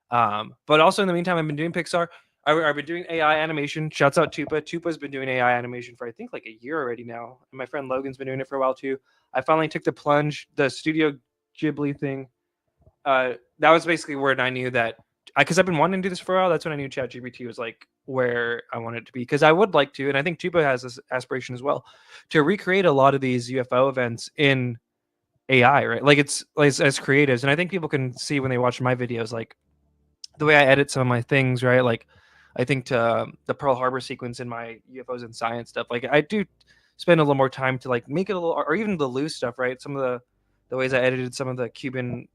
But also in the meantime, I've been doing Pixar. I've been doing AI animation. Shouts out Tupa. Tupa's been doing AI animation for I think like a year already now. And my friend Logan's been doing it for a while too. I finally took the plunge, the Studio Ghibli thing. That was basically where I knew that because I've been wanting to do this for a while. That's when I knew ChatGPT was like where I wanted it to be. Because I would like to, and I think Tupa has this aspiration as well, to recreate a lot of these UFO events in AI, right? Like it's as creatives. And I think people can see when they watch my videos, like the way I edit some of my things, right? Like I think to the Pearl Harbor sequence in my UFOs and science stuff, like I do spend a little more time to like make it a little, or even the loose stuff, right? Some of the ways I edited some of the Cuban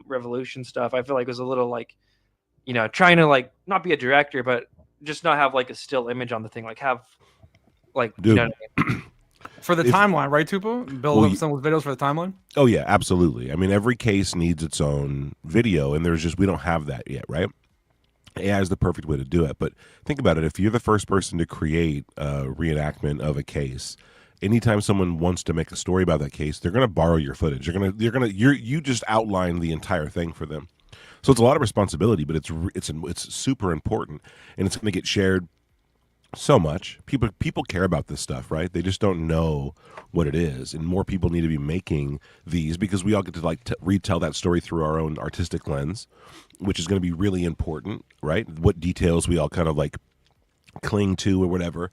revolution stuff, I feel like was a little like, you know, trying to like not be a director, but just not have like a still image on the thing, like have like, Dude. you know what I mean? For the timeline, right, Tupa? Build up some videos for the timeline? Oh, yeah, absolutely. I mean, every case needs its own video, and we don't have that yet, right? AI is the perfect way to do it. But think about it. If you're the first person to create a reenactment of a case, anytime someone wants to make a story about that case, they're going to borrow your footage. You just outline the entire thing for them. So it's a lot of responsibility, but it's super important, and it's going to get shared so much. People care about this stuff, right? They just don't know what it is, and more people need to be making these because we all get to like retell that story through our own artistic lens, which is going to be really important, right? What details we all kind of like cling to or whatever.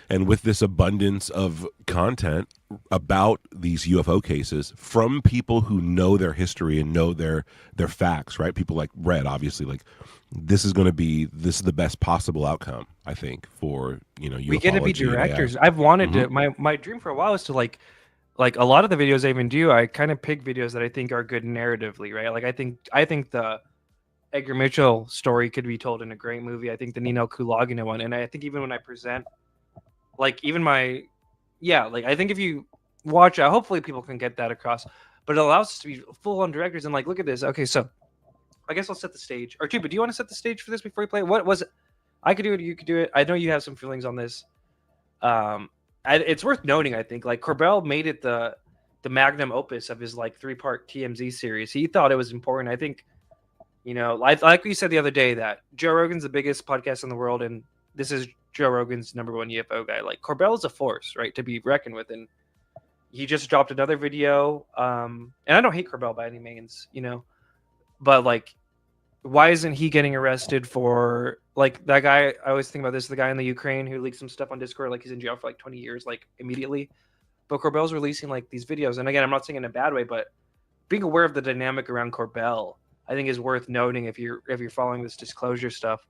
And with this abundance of content about these UFO cases from people who know their history and know their facts, right? People like Red, obviously, like this is the best possible outcome, I think, for, you know, We get to be ufology and AI. directors. I've wanted to, my dream for a while is to like a lot of the videos I even do, I kind of pick videos that I think are good narratively, right? Like I think the Edgar Mitchell story could be told in a great movie. I think the Nino Kulagina one, and I think even when I present, like even like I think if you watch it, hopefully people can get that across. But it allows us to be full on directors and like look at this. Okay, so I guess I'll set the stage. Or Tuba, do you want to set the stage for this before you play it? What was it? I could do it. You could do it. I know you have some feelings on this. It's worth noting. I think like Corbell made it the magnum opus of his like 3-part TMZ series. He thought it was important. I think, you know, like we said the other day that Joe Rogan's the biggest podcast in the world, and this is Joe Rogan's #1 UFO guy. Like Corbell is a force, right, to be reckoned with, and he just dropped another video. And I don't hate Corbell by any means, you know, but like, why isn't he getting arrested for like that guy? I always think about this: the guy in the Ukraine who leaked some stuff on Discord, like he's in jail for like 20 years, like immediately. But Corbell's releasing like these videos, and again, I'm not saying in a bad way, but being aware of the dynamic around Corbell, I think, is worth noting if you're following this disclosure stuff.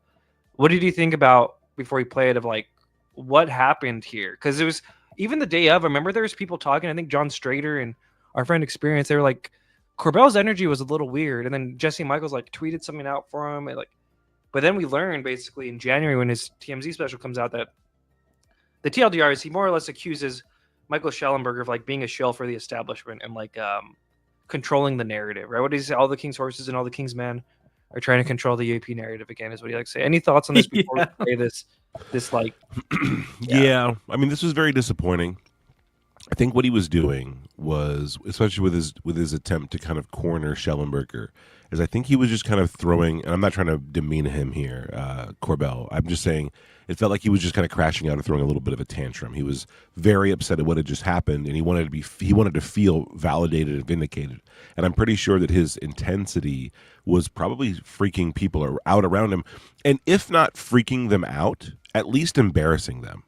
What did you think about before you play it of like what happened here? Because it was even the day of. I remember there was people talking. I think John Strader and our friend Experience. They were like, Corbell's energy was a little weird, and then Jesse Michaels like tweeted something out for him, and like. But then we learned basically in January when his TMZ special comes out that the TLDR is he more or less accuses Michael Shellenberger of like being a shill for the establishment and like controlling the narrative, right? What does he say? All the king's horses and all the king's men are trying to control the UAP narrative again, is what he likes to say. Any thoughts on this before we play this like? Yeah, I mean, this was very disappointing. I think what he was doing was, especially with his attempt to kind of corner Shellenberger, is I think he was just kind of throwing, and I'm not trying to demean him here, Corbell. I'm just saying it felt like he was just kind of crashing out and throwing a little bit of a tantrum. He was very upset at what had just happened, and he wanted to feel validated and vindicated. And I'm pretty sure that his intensity was probably freaking people out around him, and if not freaking them out, at least embarrassing them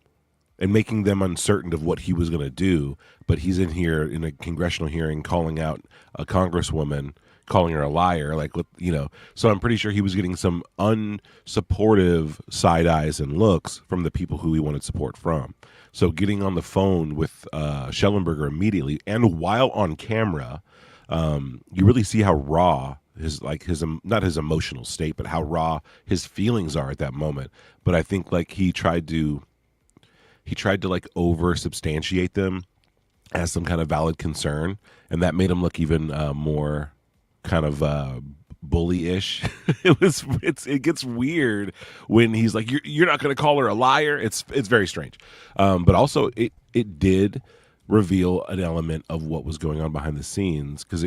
and making them uncertain of what he was going to do. But he's in here in a congressional hearing calling out a congresswoman, calling her a liar, like, you know. So I'm pretty sure he was getting some unsupportive side eyes and looks from the people who he wanted support from. So getting on the phone with Shellenberger immediately and while on camera, you really see how raw not his emotional state, but how raw his feelings are at that moment. But I think like he tried to like over substantiate them as some kind of valid concern, and that made him look even more kind of bully-ish. It gets weird when he's like, you're not going to call her a liar. It's very strange, but also it did reveal an element of what was going on behind the scenes, because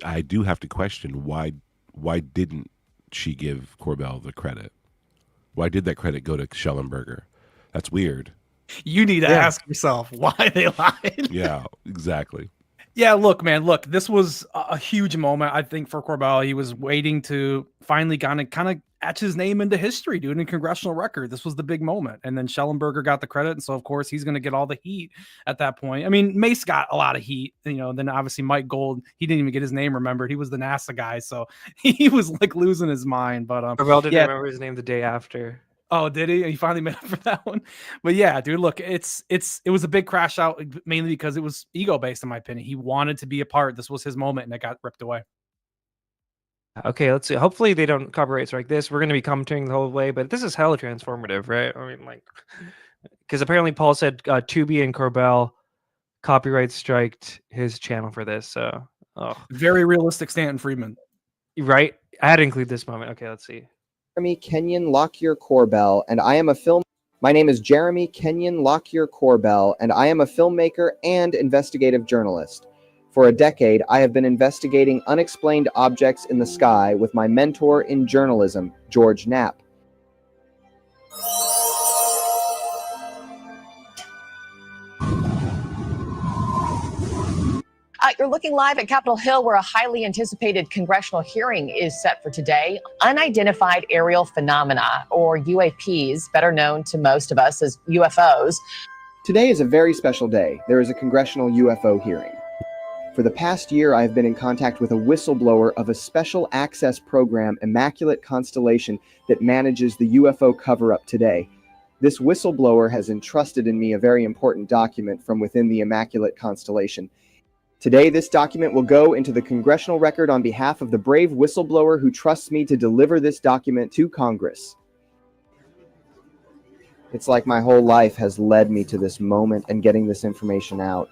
I do have to question why didn't she give Corbell the credit? Why did that credit go to Shellenberger? That's weird. You need to ask yourself why they lied. Yeah, exactly. Yeah, look, man, this was a huge moment, I think, for Corbell. He was waiting to finally kind of etch his name into history, dude, in congressional record. This was the big moment. And then Shellenberger got the credit. And so, of course, he's going to get all the heat at that point. I mean, Mace got a lot of heat, then obviously Mike Gold, he didn't even get his name remembered. He was the NASA guy. So he was like losing his mind. But Corbell didn't remember his name the day after. Oh, did he? He finally made up for that one. But yeah, dude, look, it was a big crash out, mainly because it was ego based, in my opinion. He wanted to be a part. This was his moment, and it got ripped away. Okay, let's see. Hopefully they don't copyright strike this. We're going to be commenting the whole way, but this is hella transformative, right? I mean, like, because apparently Paul said Tubi and Corbell copyright striked his channel for this. So, very realistic Stanton Friedman, right? I had to include this moment. Okay, let's see. Jeremy Kenyon Lockyer Corbell, and I am a film. My name is Jeremy Kenyon Lockyer Corbell, and I am a filmmaker and investigative journalist. For a decade, I have been investigating unexplained objects in the sky with my mentor in journalism, George Knapp. You're looking live at Capitol Hill, where a highly anticipated congressional hearing is set for today. Unidentified aerial phenomena, or UAPs, better known to most of us as UFOs. Today is a very special day. There is a congressional UFO hearing. For the past year, I have been in contact with a whistleblower of a special access program, Immaculate Constellation, that manages the UFO cover-up today. This whistleblower has entrusted in me a very important document from within the Immaculate Constellation. Today, this document will go into the congressional record on behalf of the brave whistleblower who trusts me to deliver this document to Congress. It's like my whole life has led me to this moment and getting this information out.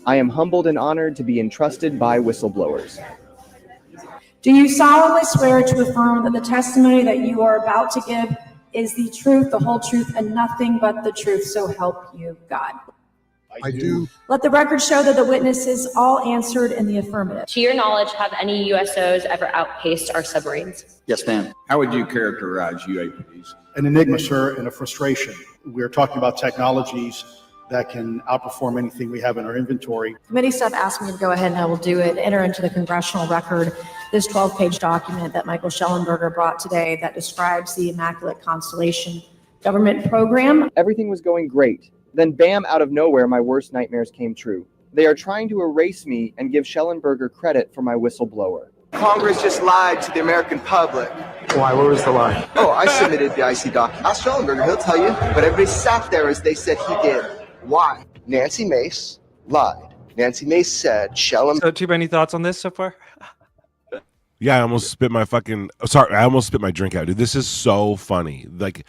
I am humbled and honored to be entrusted by whistleblowers. Do you solemnly swear to affirm that the testimony that you are about to give is the truth, the whole truth, and nothing but the truth, so help you God? I do. Let the record show that the witnesses all answered in the affirmative. To your knowledge, have any USOs ever outpaced our submarines? Yes, ma'am. How would you characterize UAPs? An enigma, sir, and a frustration. We're talking about technologies that can outperform anything we have in our inventory. Committee staff asked me to go ahead and I will do it, enter into the congressional record this 12-page document that Michael Shellenberger brought today that describes the Immaculate Constellation government program. Everything was going great. Then bam, out of nowhere, my worst nightmares came true. They are trying to erase me and give Shellenberger credit for my whistleblower. Congress just lied to the American public. Why? What was the lie? Oh, I submitted the IC document. Ask Shellenberger, he'll tell you. But everybody sat there as they said he did. Why? Nancy Mace lied. Nancy Mace said Shellenberger. So, Tube, any thoughts on this so far? Yeah, I almost spit my drink out, dude. This is so funny. Like,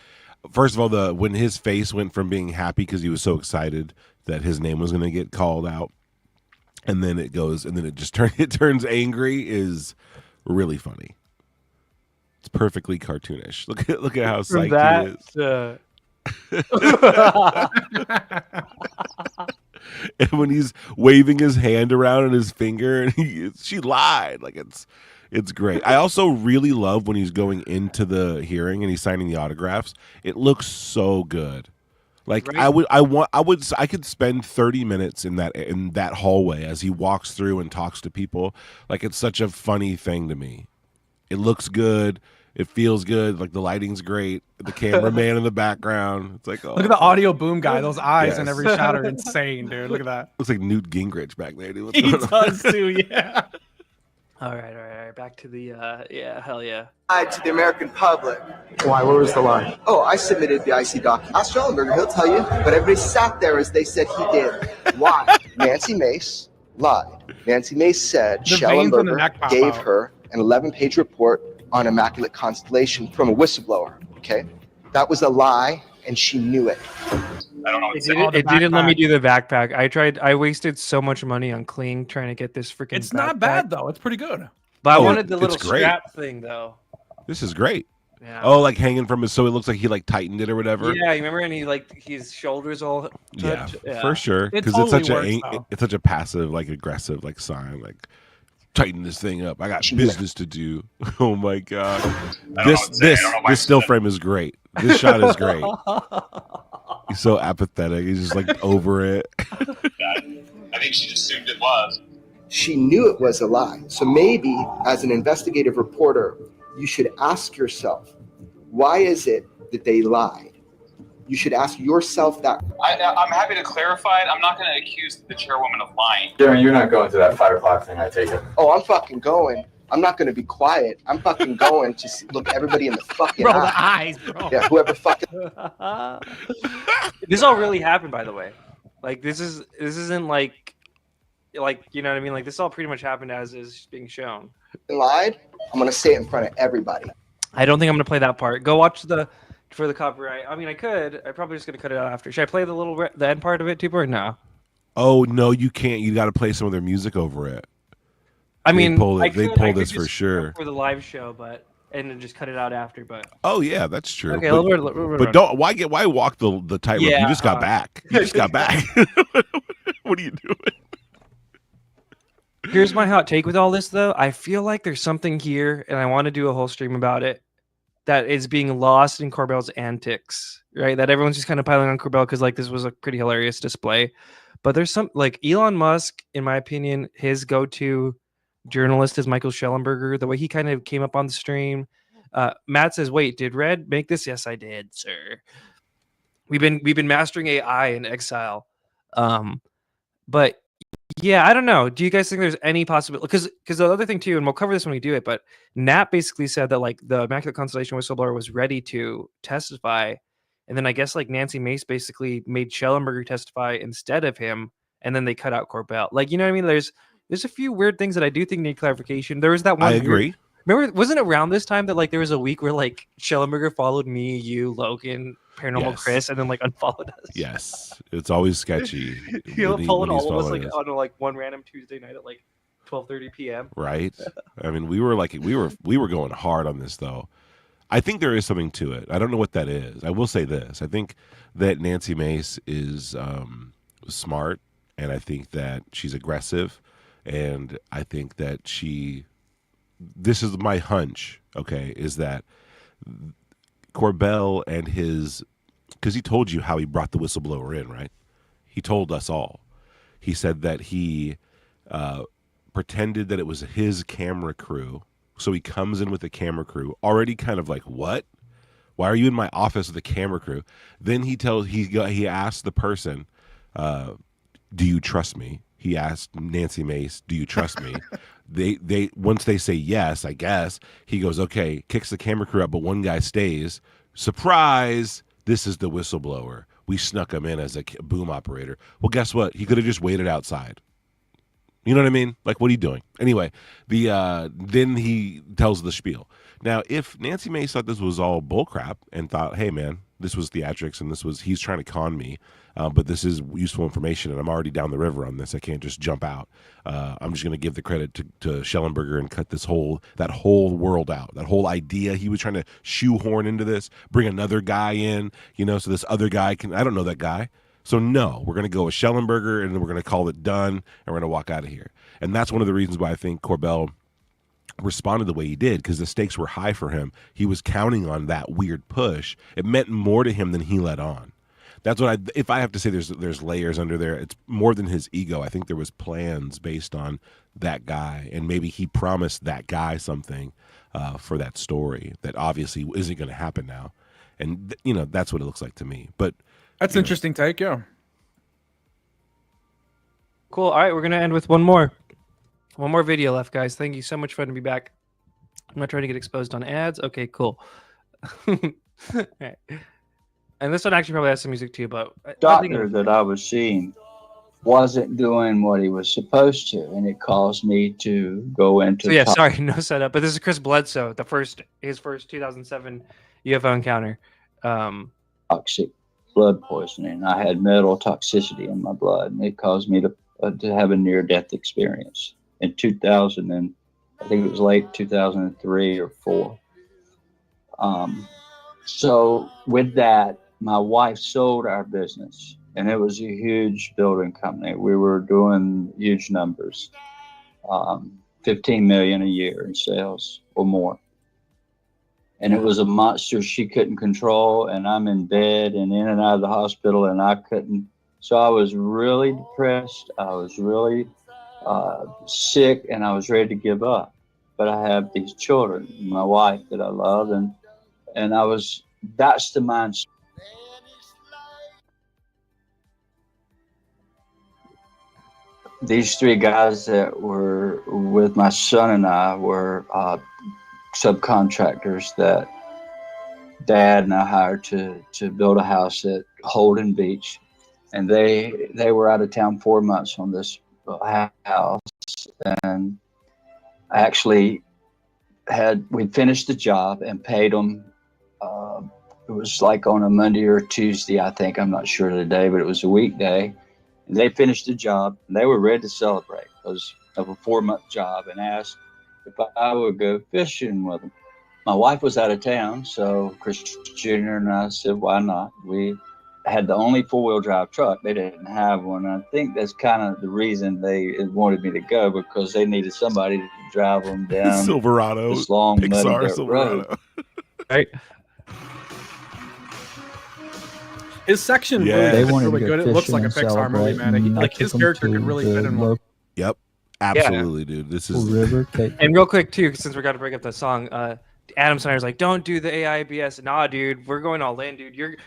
first of all, when his face went from being happy because he was so excited that his name was going to get called out, and then it turns angry, is really funny. It's perfectly cartoonish. Look at how psyched he is. And when he's waving his hand around and his finger, and she lied. Like it's great. I also really love when he's going into the hearing and he's signing the autographs. It looks so good. Like right? I could spend 30 minutes in that hallway as he walks through and talks to people. Like, it's such a funny thing to me. It looks good. It feels good. Like, the lighting's great. The cameraman in the background. It's like, oh. Look at the audio boom guy. Those eyes in every shot are insane, dude. Look at that. Looks like Newt Gingrich back there, dude. He does too, yeah. All right. Back to the, hell yeah. Lied to the American public. Why? What was the lie? Oh, I submitted the IC document. Ask Shellenberger, he'll tell you. But everybody sat there as they said he did. Why? Nancy Mace lied. Nancy Mace said The veins on the neck Shellenberger pop gave out. her an 11-page report on Immaculate Constellation from a whistleblower. Okay, that was a lie, and she knew it. I don't know. It didn't let me do the backpack. I wasted so much money on Kling trying to get this freaking. It's not bad though. It's pretty good. But I Oh, wanted the it's little great. strap thing though. This is great. Yeah. Oh, like hanging from his, so it looks like he like tightened it or whatever. Yeah, you remember? And he like his shoulders all. Yeah, touch? for sure. It Because totally it's such a passive, like aggressive, like sign, like tighten this thing up. I got business to do. Oh my god, this still frame is great. This shot is great. He's so apathetic. He's just like over it. I think she just assumed it was. She knew it was a lie. So maybe, as an investigative reporter, you should ask yourself, why is it that they lied? You should ask yourself that. I'm happy to clarify it. I'm not going to accuse the chairwoman of lying. Darren, you're not going to that 5 o'clock thing, I take it. Oh, I'm fucking going. I'm not going to be quiet. I'm fucking going to look everybody in the fucking Bro, eye. the eyes, bro. Yeah, whoever fucking. This all really happened, by the way. Like this isn't like you know what I mean. Like this all pretty much happened as is being shown. Lied. I'm going to say it in front of everybody. I don't think I'm gonna play that part. Go watch for the copyright. I mean, I could. I'm probably just gonna cut it out after. Should I play the end part of it too, or no? Oh no, you can't. You got to play some of their music over it. I mean, they pull this for sure for the live show, and then just cut it out after. But oh yeah, that's true. Okay, but don't why walk the tightrope? Yeah, you just got back. You just got back. What are you doing? Here's my hot take with all this, though. I feel like there's something here, and I want to do a whole stream about it, that is being lost in Corbell's antics, right? That everyone's just kind of piling on Corbell because, like, this was a pretty hilarious display. But there's some, like, Elon Musk, in my opinion, his go-to journalist is Michael Shellenberger. The way he kind of came up on the stream. Matt says, wait, did Red make this? Yes, I did, sir. We've been mastering AI in exile. But yeah, I don't know. Do you guys think there's any possibility? Because the other thing too, and we'll cover this when we do it, but Nat basically said that like the Immaculate Constellation whistleblower was ready to testify, and then I guess like Nancy Mace basically made Shellenberger testify instead of him, and then they cut out Corbell. Like, you know what I mean? There's a few weird things that I do think need clarification. There was that one. I agree. Remember, wasn't it around this time that like there was a week where like Shellenberger followed me, you, Logan, Paranormal Yes. Chris, and then like unfollowed us? Yes, it's always sketchy. He'll when followed he's all of us following like us. on like one random Tuesday night at like 12:30 p.m. Right. I mean, we were going hard on this though. I think there is something to it. I don't know what that is. I will say this. I think that Nancy Mace is smart, and I think that she's aggressive, and I think that this is my hunch, okay, is that Corbell and because he told you how he brought the whistleblower in, right? He told us all. He said that he pretended that it was his camera crew. So he comes in with the camera crew, already kind of like, what? Why are you in my office with a camera crew? Then he asked the person, do you trust me? He asked Nancy Mace, do you trust me? They once they say yes, I guess, he goes, okay, kicks the camera crew out, but one guy stays. Surprise, this is the whistleblower. We snuck him in as a boom operator. Well, guess what? He could have just waited outside. You know what I mean? Like, what are you doing? Anyway, then he tells the spiel. Now, if Nancy Mace thought this was all bullcrap and thought, hey, man, this was theatrics and he's trying to con me, but this is useful information and I'm already down the river on this. I can't just jump out. I'm just going to give the credit to Shellenberger and cut that whole world out, that whole idea he was trying to shoehorn into this, bring another guy in, so this other guy I don't know that guy. So no, we're going to go with Shellenberger and then we're going to call it done and we're going to walk out of here. And that's one of the reasons why I think Corbell responded the way he did, because the stakes were high for him. He was counting on that weird push. It meant more to him than he let on. That's what if I have to say there's layers under there, it's more than his ego. I think there was plans based on that guy, and maybe he promised that guy something for that story that obviously isn't going to happen now. And that's what it looks like to me. But that's an interesting take, yeah. Cool. All right, we're gonna end with one more video left, guys. Thank you so much for letting me be back. I'm not trying to get exposed on ads. Okay, cool. All right. And this one actually probably has some music too, but Doctor that I was seeing wasn't doing what he was supposed to, and it caused me to go into So yeah, sorry, no setup. But this is Chris Bledsoe, his first 2007 UFO encounter. Toxic blood poisoning. I had metal toxicity in my blood, and it caused me to have a near-death experience in 2000, and I think it was late 2003 or 4. So with that, my wife sold our business, and it was a huge building company. We were doing huge numbers, 15 million a year in sales or more. And it was a monster she couldn't control, and I'm in bed and in and out of the hospital, and I couldn't. So I was really depressed. I was really sick, and I was ready to give up. But I have these children, my wife that I love, and that's the mindset. These 3 guys that were with my son and I were subcontractors that Dad and I hired to build a house at Holden Beach, and they were out of town 4 months on this house, and I actually we finished the job and paid them. It was like on a Monday or Tuesday, I think. I'm not sure of the day, but it was a weekday. And they finished the job, and they were ready to celebrate because of a 4-month job, and asked if I would go fishing with them. My wife was out of town, so Chris Jr. and I said, why not? We had the only 4-wheel drive truck. They didn't have one. I think that's kind of the reason they wanted me to go, because they needed somebody to drive them down Silverado, this long muddy Pixar dirt Silverado. road. Right. His section Yeah. really They is wanted to really go good. It looks like a fishing and Pixar movie, man. celebrate, Like his character could really fit in one. Yep, absolutely, dude. This is And real quick too, since we're gonna bring up the song, Adam Snyder's like, don't do the AI BS. Nah, dude, we're going all in, dude. You're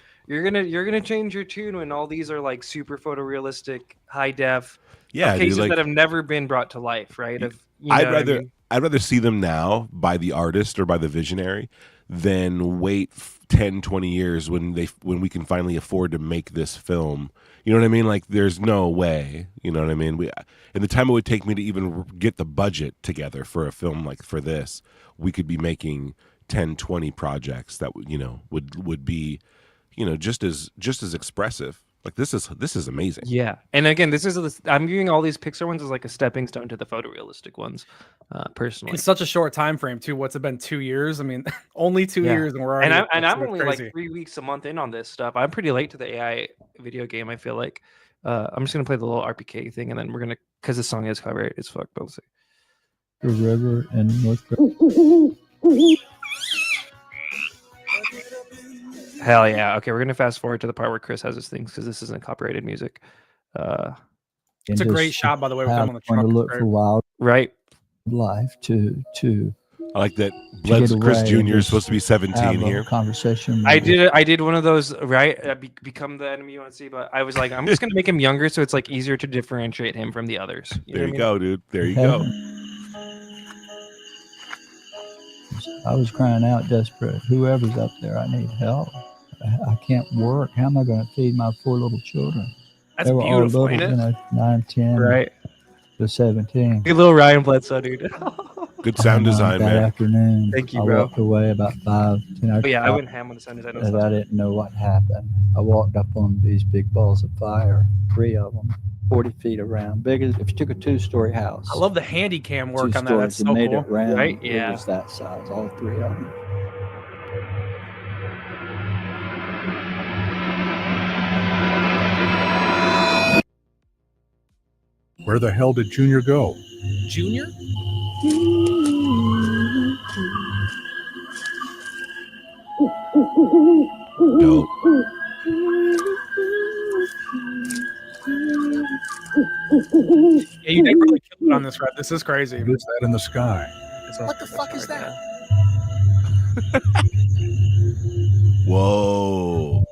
gonna change your tune when all these are like super photorealistic, high def, Yeah, dude, cases like- that have never been brought to life, right? Of you know what I mean? I'd rather see them now by the artist or by the visionary than wait 10, 20 years when we can finally afford to make this film. You know what I mean? Like, there's no way. You know what I mean? In the time it would take me to even get the budget together for a film like for this, we could be making 10, 20 projects that would be, just as expressive. Like this is amazing. Yeah, and again, I'm viewing all these Pixar ones as like a stepping stone to the photorealistic ones, personally. In such a short time frame, too. What's it been? 2 years? I mean, only 2 years, and we're already. I'm only like 3 weeks a month in on this stuff. I'm pretty late to the AI video game. I feel like I'm just gonna play the little RPK thing, and then we're gonna, because this song is copyright as fuck. But we'll see. The river and North Carolina. Hell yeah. Okay, we're gonna fast forward to the part where Chris has his things, because this isn't copyrighted music. It's a great shot, by the way, with them on the truck. To look for wild right life to I like that. get Chris away, Jr. is just supposed to be 17 have a here. Conversation. I did one of those, right? Become the enemy you want to see, but I was like, I'm just gonna make him younger, so it's like easier to differentiate him from the others. There you know go, dude. There you go. I was crying out desperate. Whoever's up there, I need help. I can't work. How am I going to feed my 4 little children? That's they were beautiful, all little, ain't it? 9, 10, Right. to 17. Good little Ryan Bledsoe, dude. Good sound design, that man. afternoon, Thank you, I bro. walked away about 5, 10 hours. Oh, yeah, I went ham on the sound design. And I didn't know what happened. I walked up on these big balls of fire, 3 of them, 40 feet around, big as if you took a 2-story house. I love the handy cam work 2 on that. That's stories so and made cool. it round. Right? It Yeah. was that size, all 3 of them. Where the hell did Junior go? Junior? Dope. Yeah, you did really kill it on this, Red. This is crazy. Who's that in the sky? What the fuck is that? Whoa.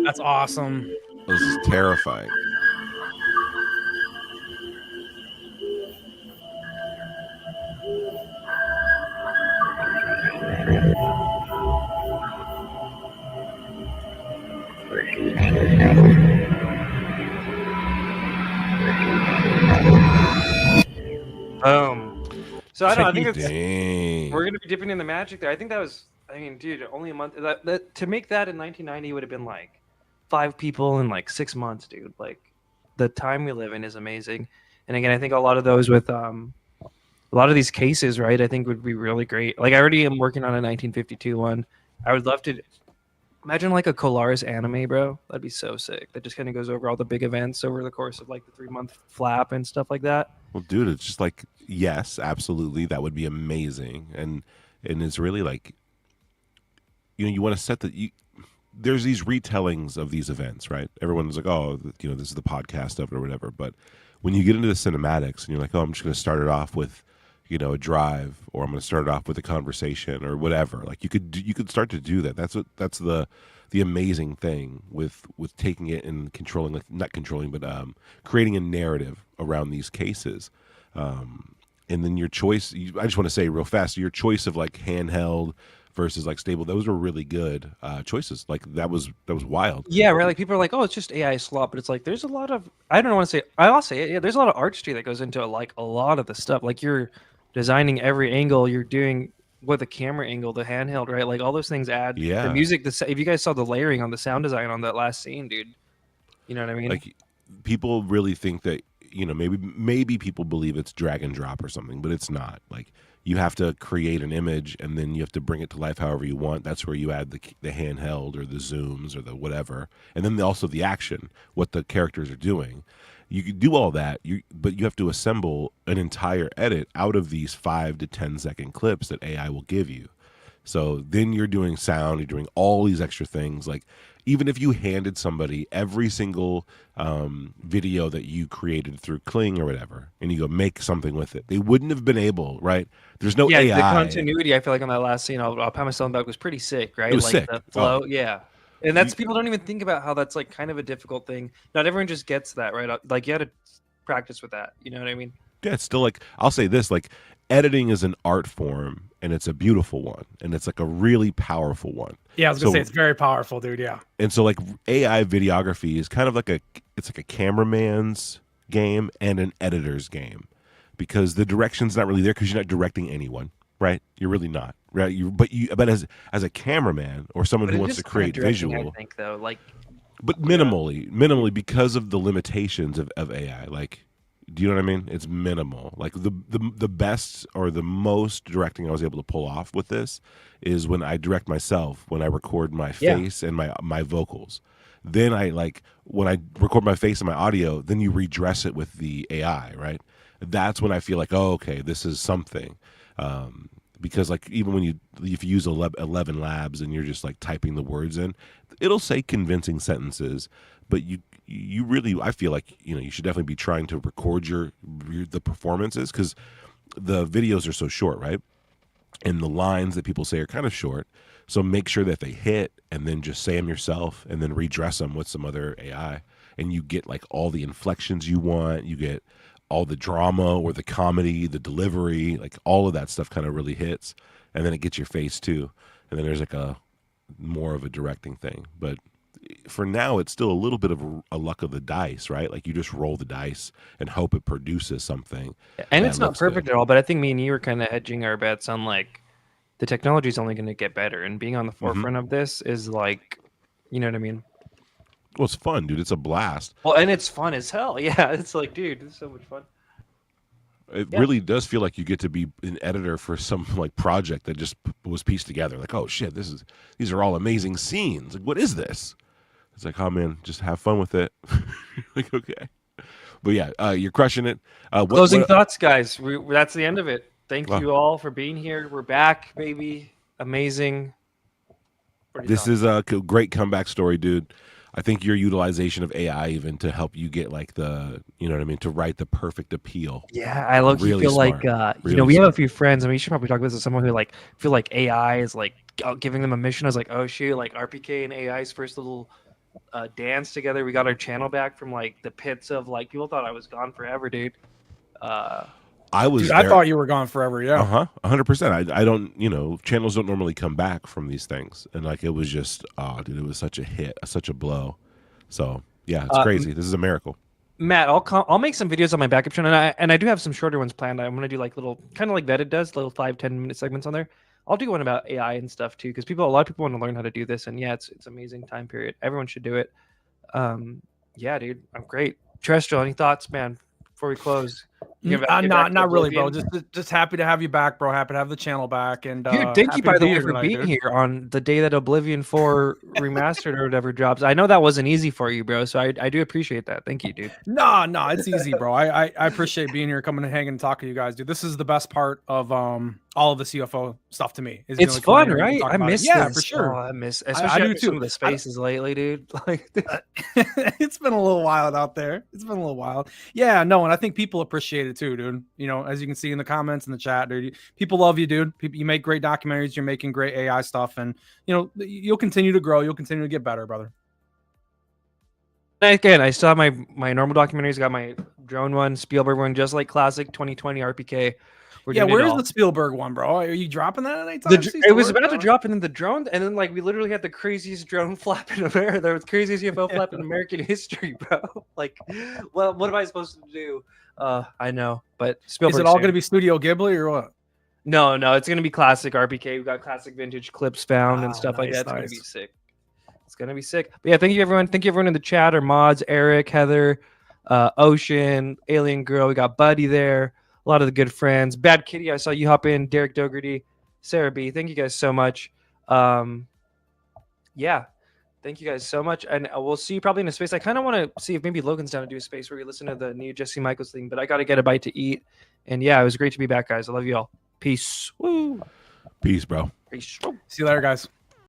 That's awesome. This is terrifying. So I don't know. I think it's Dang. we're gonna be dipping in the magic there. I think that was. I mean, dude, only a month. That to make that in 1990 would have been like 5 people in like 6 months, dude. Like the time we live in is amazing. And again, I think a lot of those with a lot of these cases, right? I think would be really great. Like I already am working on a 1952 one. I would love to imagine like a Colaris anime, bro. That'd be so sick. That just kind of goes over all the big events over the course of like the 3-month flap and stuff like that. Well, dude, it's just like, yes, absolutely, that would be amazing, and it's really like, you want to set there's these retellings of these events, right? Everyone's like, oh, this is the podcast of it or whatever, but when you get into the cinematics and you're like, oh, I'm just going to start it off with, a drive, or I'm going to start it off with a conversation or whatever. Like you could start to do that. That's the amazing thing with taking it and controlling, like not controlling, but creating a narrative around these cases. And then your choice, I just want to say real fast, your choice of like handheld versus like stable, those were really good choices. Like that was wild. Yeah, right. Like people are like, oh, it's just AI slop, but it's like there's a lot of I'll say it. Yeah, there's a lot of artistry that goes into like a lot of the stuff. Like you're designing every angle, you're doing with the camera angle, the handheld, right? Like all those things add the music. If you guys saw the layering on the sound design on that last scene, dude, you know what I mean? Like people really think that maybe people believe it's drag and drop or something, but it's not. Like you have to create an image and then you have to bring it to life however you want. That's where you add the handheld or the zooms or the whatever, and then also the action, what the characters are doing. You can do all that, but you have to assemble an entire edit out of these 5 to 10 second clips that AI will give you. So then you're doing sound, you're doing all these extra things. Like even if you handed somebody every single video that you created through Kling or whatever, and you go make something with it, they wouldn't have been able, right? There's no AI. The continuity, I feel like on that last scene, I'll pat myself on the back, was pretty sick, right? It was like sick. The flow, yeah. And that's people don't even think about how that's like kind of a difficult thing. Not everyone just gets that, right? Like you had to practice with that. You know what I mean? Yeah, it's still like, I'll say this, like editing is an art form and it's a beautiful one and it's like a really powerful one. Yeah, I was gonna say it's very powerful, dude. Yeah. And so like AI videography is kind of like it's like a cameraman's game and an editor's game, because the direction's not really there because you're not directing anyone, right? You're really not, right? But as a cameraman or someone who wants to create visual, I think though, like, but minimally because of the limitations of AI. Like, do you know what I mean? It's minimal. Like the best or the most directing I was able to pull off with this is when I direct myself, when I record my face and my vocals. Then when I record my face and my audio, then you redress it with the AI, right? That's when I feel like, oh, okay, this is something. Because like even if you use 11 Labs and you're just like typing the words in, it'll say convincing sentences, but you really, I feel like, you should definitely be trying to record the performances, because the videos are so short, right? And the lines that people say are kind of short. So make sure that they hit and then just say them yourself and then redress them with some other AI. And you get like all the inflections you want. You get all the drama or the comedy, the delivery, like all of that stuff kind of really hits. And then it gets your face too. And then there's like more of a directing thing. But for now, it's still a little bit of a luck of the dice, right? Like you just roll the dice and hope it produces something. And it's not perfect at all, but I think me and you were kind of hedging our bets on like the technology is only going to get better, and being on the forefront of this is like, you know what I mean? Well, it's fun, dude. It's a blast. Well, and it's fun as hell. Yeah, it's like, dude, it's so much fun. It really does feel like you get to be an editor for some like project that just was pieced together. Like, oh shit, these are all amazing scenes. Like, what is this? It's like, oh man, just have fun with it. Like, okay. But yeah, you're crushing it. Closing thoughts, guys. That's the end of it. Thank you all for being here. We're back, baby. Amazing. This is a great comeback story, dude. I think your utilization of AI even to help you get like you know what I mean, to write the perfect appeal. Yeah, I really feel smart. Like, we have a few friends, and we should probably talk about this with someone who like feel like AI is like giving them a mission. I was like, oh shoot, like RPK and AI's first little dance together. We got our channel back from like the pits of like people thought I was gone forever, dude. I was. Dude, I thought you were gone forever. Yeah. 100%. I don't. Channels don't normally come back from these things, and like it was just, oh, dude, it was such a hit, such a blow. So yeah, it's crazy. This is a miracle. Matt, I'll make some videos on my backup channel, and I do have some shorter ones planned. I'm gonna do like little, kind of like Vetted does, little 5-10 minute segments on there. I'll do one about AI and stuff too, because a lot of people want to learn how to do this, and yeah, it's amazing time period. Everyone should do it. Yeah, dude, I'm great. Terrestrial, any thoughts, man, before we close? Not really, bro. Just happy to have you back, bro. Happy to have the channel back. And dude, thank you by the way for being dude. here on the day that Oblivion 4 remastered or whatever drops. I know that wasn't easy for you, bro. So I do appreciate that. Thank you, dude. No, it's easy, bro. I appreciate being here, coming and hanging and talking to you guys, dude. This is the best part of all of the CFO stuff to me. It's fun, right? I miss this. Yeah, for sure. Oh, I miss, especially I do too. some of the spaces lately, dude. Like, it's been a little wild out there. It's been a little wild. Yeah, no, and I think people appreciate it too, dude. You know, as you can see in the comments in the chat, dude, people love you, dude. You make great documentaries. You're making great AI stuff, and you know you'll continue to grow. You'll continue to get better, brother. Again, I still have my normal documentaries. Got my drone one, Spielberg one, just like classic 2020 RPK. Where's the Spielberg one, bro? Are you dropping that anytime? It was about to drop into the drone, and then like we literally had the craziest drone flap in America. There was craziest UFO flap in American history, bro. Like, well, what am I supposed to do? I know, but Spielberg. Is it all going to be Studio Ghibli or what? No, it's going to be classic RPK. We've got classic vintage clips found and stuff like that. It's going to be sick. It's going to be sick. But yeah, thank you everyone. Thank you everyone in the chat. Our mods, Eric, Heather, Ocean, Alien Girl. We got Buddy there. A lot of the good friends. Bad Kitty, I saw you hop in. Derek Dougherty, Sarah B. Thank you guys so much. Yeah, thank you guys so much. And we'll see you probably in a space. I kind of want to see if maybe Logan's down to do a space where we listen to the new Jesse Michaels thing, but I got to get a bite to eat. And yeah, it was great to be back, guys. I love you all. Peace. Woo. Peace, bro. Peace. See you later, guys.